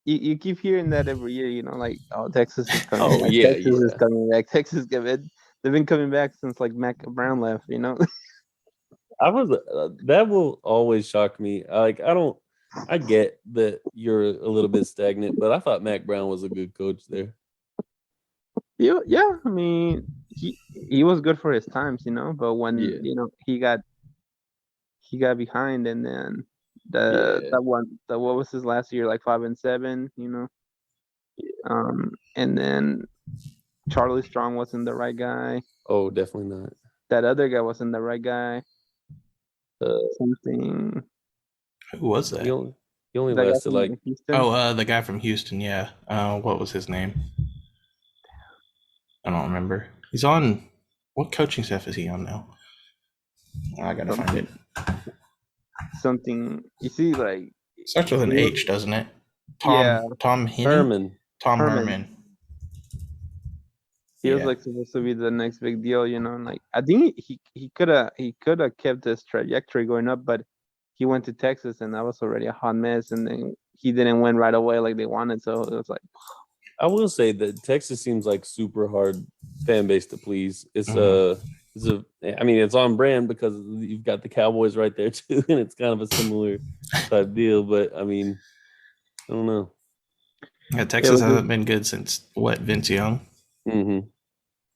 S3: you keep hearing that every year, like, oh, Texas is coming back. Texas is coming back. Texas they've been coming back since like Mac Brown left,
S2: That will always shock me. I get that you're a little bit stagnant, but I thought Mac Brown was a good coach there.
S3: Yeah. I mean, he was good for his times, but when he got behind, and then what was his last year, like 5-7, and then Charlie Strong wasn't the right guy.
S2: Oh, definitely not.
S3: That other guy wasn't the right guy. Something.
S1: Who was that?
S2: He only lasted like
S1: the guy from Houston. Yeah. What was his name? I don't remember. He's on. What coaching staff is he on now? I gotta find it.
S3: Something. You see, like,
S1: starts with an H, doesn't it? Tom
S2: Herman.
S1: Tom Herman.
S3: He was like supposed to be the next big deal, and like I think he could have kept this trajectory going up, but he went to Texas and that was already a hot mess, and then he didn't win right away like they wanted, so it was like.
S2: I will say that Texas seems like super hard fan base to please. It's it's on brand because you've got the Cowboys right there too, and it's kind of a similar type deal. But I mean, I don't know.
S1: Yeah, Texas hasn't been good since Vince Young.
S2: Mm-hmm.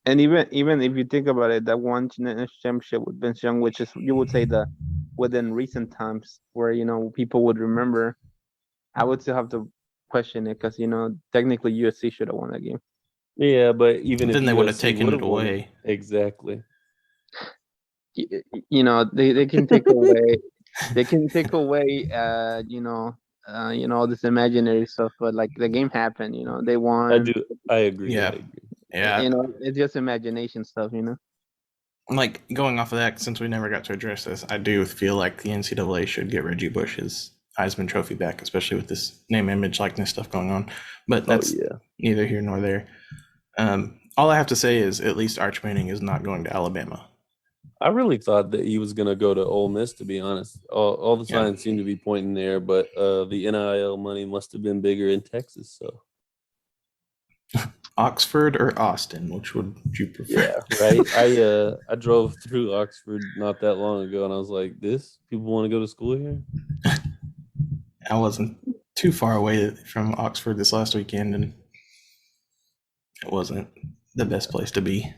S3: And even if you think about it, that one championship with Vince Young, which is, you would say, within recent times where people would remember, I would still have to question it because technically USC should have won that game.
S2: Yeah, but even
S1: then they would have taken it away.
S2: Exactly.
S3: They can take away. They can take away. All this imaginary stuff, but like the game happened. They won.
S2: I agree.
S1: Yeah. Yeah.
S3: It's just imagination stuff.
S1: Like, going off of that, since we never got to address this, I do feel like the NCAA should get Reggie Bush's Heisman Trophy back, especially with this name, image, likeness stuff going on. But that's neither here nor there. All I have to say is at least Arch Manning is not going to Alabama.
S2: I really thought that he was going to go to Ole Miss, to be honest. All the signs seem to be pointing there, but the NIL money must have been bigger in Texas. So,
S1: Oxford or Austin, which would you prefer?
S2: Yeah, right. I drove through Oxford not that long ago, and I was like, people want to go to school here?
S1: I wasn't too far away from Oxford this last weekend, and it wasn't the best place to be.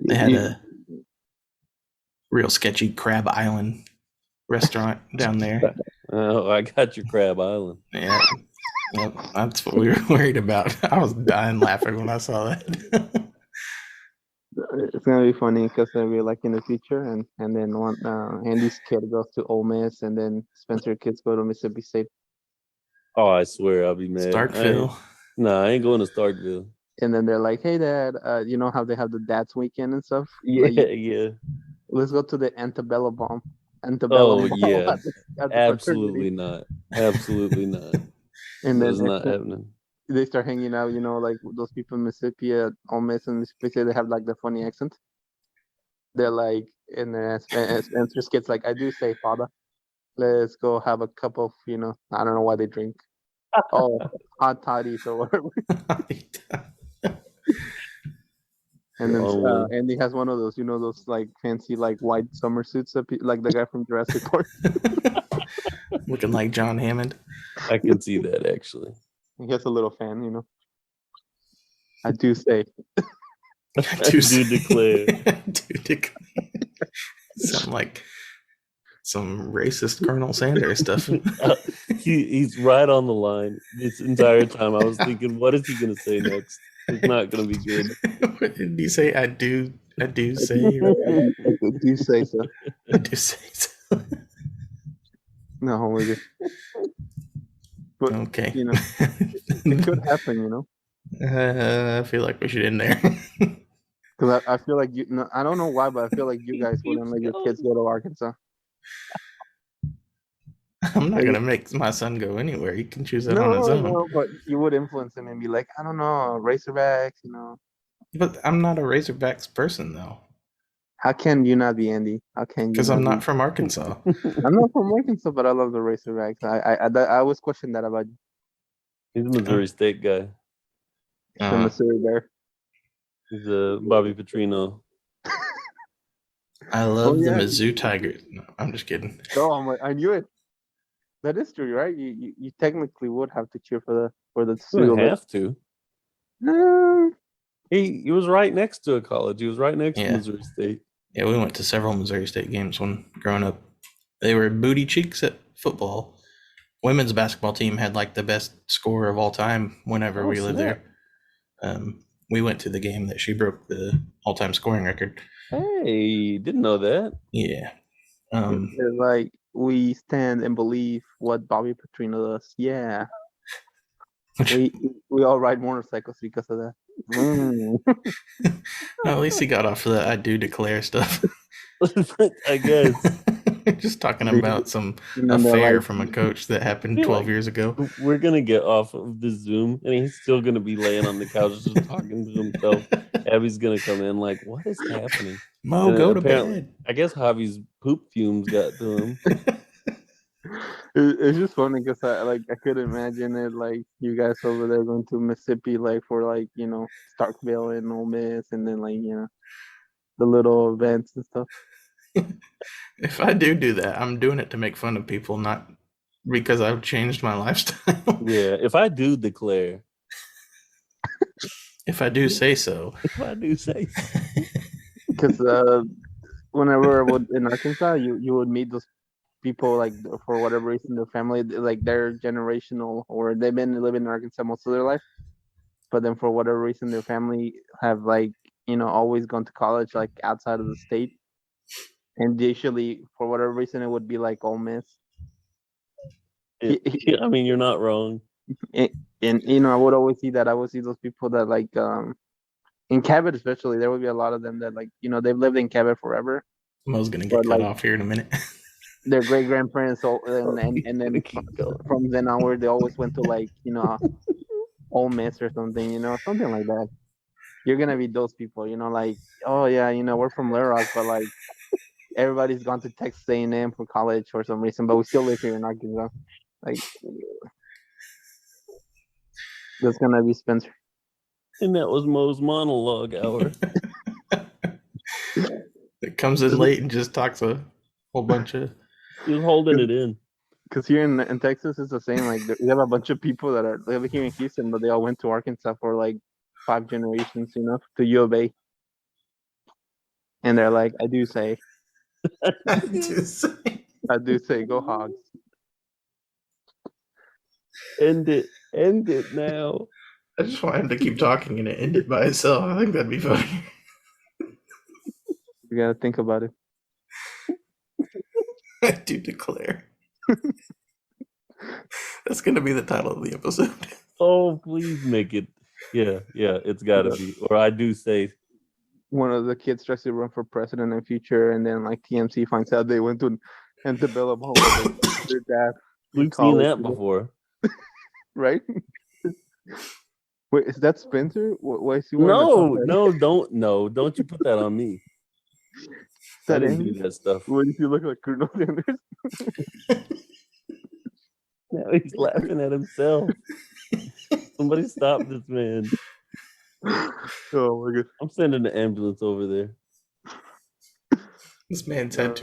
S1: They had a real sketchy Crab Island restaurant down there.
S2: Oh, I got your Crab Island.
S1: Yeah. Yep, that's what we were worried about. I was dying laughing when I saw that.
S3: It's gonna be funny because we're like in the future, and then Andy's kid goes to Ole Miss, and then Spencer kids go to Mississippi State.
S2: Oh, I swear I'll be mad.
S1: Starkville.
S2: I ain't going to Starkville.
S3: And then they're like, "Hey, Dad, you know how they have the Dad's Weekend and stuff?
S2: Yeah,
S3: yeah. Let's go to the Antebellum Bomb."
S2: Oh yeah, absolutely not. Absolutely not.
S3: And
S2: that's not happening.
S3: they start hanging out, like those people in Mississippi, Ole Miss and Mississippi State, they have like the funny accent. They're like, and Spencer's kids like, I do say, Father, let's go have a cup of, I don't know why they drink. Oh, hot toddies or whatever. And then Andy has one of those, those like fancy like white summer suits that like the guy from Jurassic Park.
S1: Looking like John Hammond.
S2: I can see that actually.
S3: He has a little fan, I do say.
S2: I do declare.
S1: Sound like some racist Colonel Sanders stuff.
S2: He's right on the line. This entire time I was thinking, what is he going to say next? It's not going to be good.
S1: What did he say? I do say.
S3: I do say so.
S1: I do say so.
S3: No, we just. But,
S1: okay.
S3: It could happen,
S1: I feel like we should end there.
S3: Because I feel like I don't know why, but I feel like you guys wouldn't let your kids go to Arkansas.
S1: I'm not gonna make my son go anywhere. He can choose that on his own.
S3: No, but you would influence him and be like, I don't know, Razorbacks,
S1: But I'm not a Razorbacks person, though.
S3: How can you not be, Andy? How can you?
S1: Because I'm not from Arkansas.
S3: I'm not from Arkansas, but I love the Razorbacks. I always question that about you.
S2: He's a Missouri State guy.
S3: The Missouri Bear.
S2: He's a Bobby Petrino.
S1: I love the Mizzou Tigers. No, I'm just kidding.
S3: Oh, I knew it. That is true, right? You technically would have to cheer for the.
S2: You don't have to.
S3: No.
S2: He was right next to a college. He was right next to Missouri State.
S1: Yeah, we went to several Missouri State games when growing up. They were booty cheeks at football. Women's basketball team had like the best score of all time whenever we lived there. We went to the game that she broke the all-time scoring record.
S2: Hey, didn't know that.
S1: Yeah.
S3: Like, we stand and believe what Bobby Petrino does. Yeah. we all ride motorcycles because of that.
S1: Well, at least he got off of that I do declare stuff.
S2: I guess.
S1: Just talking about some affair from a coach that happened 12 years ago.
S2: We're going to get off of the Zoom, and he's still going to be laying on the couch just talking to himself. Abby's going to come in like, what is happening?
S1: Mo, go to bed.
S2: I guess Javi's poop fumes got to him.
S3: It's just funny because I could imagine it like you guys over there going to Mississippi like for like Starkville and Ole Miss and then like the little events and stuff.
S1: If I do that, I'm doing it to make fun of people, not because I've changed my lifestyle.
S2: Yeah, if I do declare.
S1: If I do say so.
S2: If I do say so.
S3: Because whenever in Arkansas, you would meet those people like for whatever reason their family like they're generational or they've been living in Arkansas most of their life, but then for whatever reason their family have like always gone to college like outside of the state, and usually for whatever reason it would be like Ole Miss.
S2: I mean, you're not wrong.
S3: And I would always see that. I would see those people that like in Cabot especially, there would be a lot of them that like they've lived in Cabot forever.
S1: Mo's gonna get cut off here in a minute.
S3: Their great grandparents, and then from then onward, they always went to like Ole Miss or something, something like that. You're gonna be those people, like, oh yeah, we're from Little Rock, but like everybody's gone to Texas A&M for college for some reason, but we still live here in Arkansas. Like, that's gonna be Spencer.
S2: And that was Mo's monologue hour.
S1: It comes in late and just talks a whole bunch of.
S2: He was holding it in.
S3: Because here in Texas, it's the same. Like, we have a bunch of people that are living here in Houston, but they all went to Arkansas for like 5 generations, to U of A. And they're like, I do say, go Hogs.
S2: End it now.
S1: I just want him to keep talking and end it by itself. I think that'd be funny.
S3: You gotta think about it.
S1: I do declare. That's gonna be the title of the episode.
S2: Oh, please make it. Yeah, it's gotta be. Or I do say.
S3: One of the kids tries to run for president in the future, and then like TMC finds out they went to antebellum home with their dad.
S2: We've seen that before.
S3: Right? Wait, is that Spencer? Why is he wearing
S2: don't you put that on me. I didn't do that stuff.
S3: What if you look like Colonel Sanders?
S2: Now he's laughing at himself. Somebody stop this man.
S3: Oh my god.
S2: I'm sending the ambulance over there.
S1: This man tattooed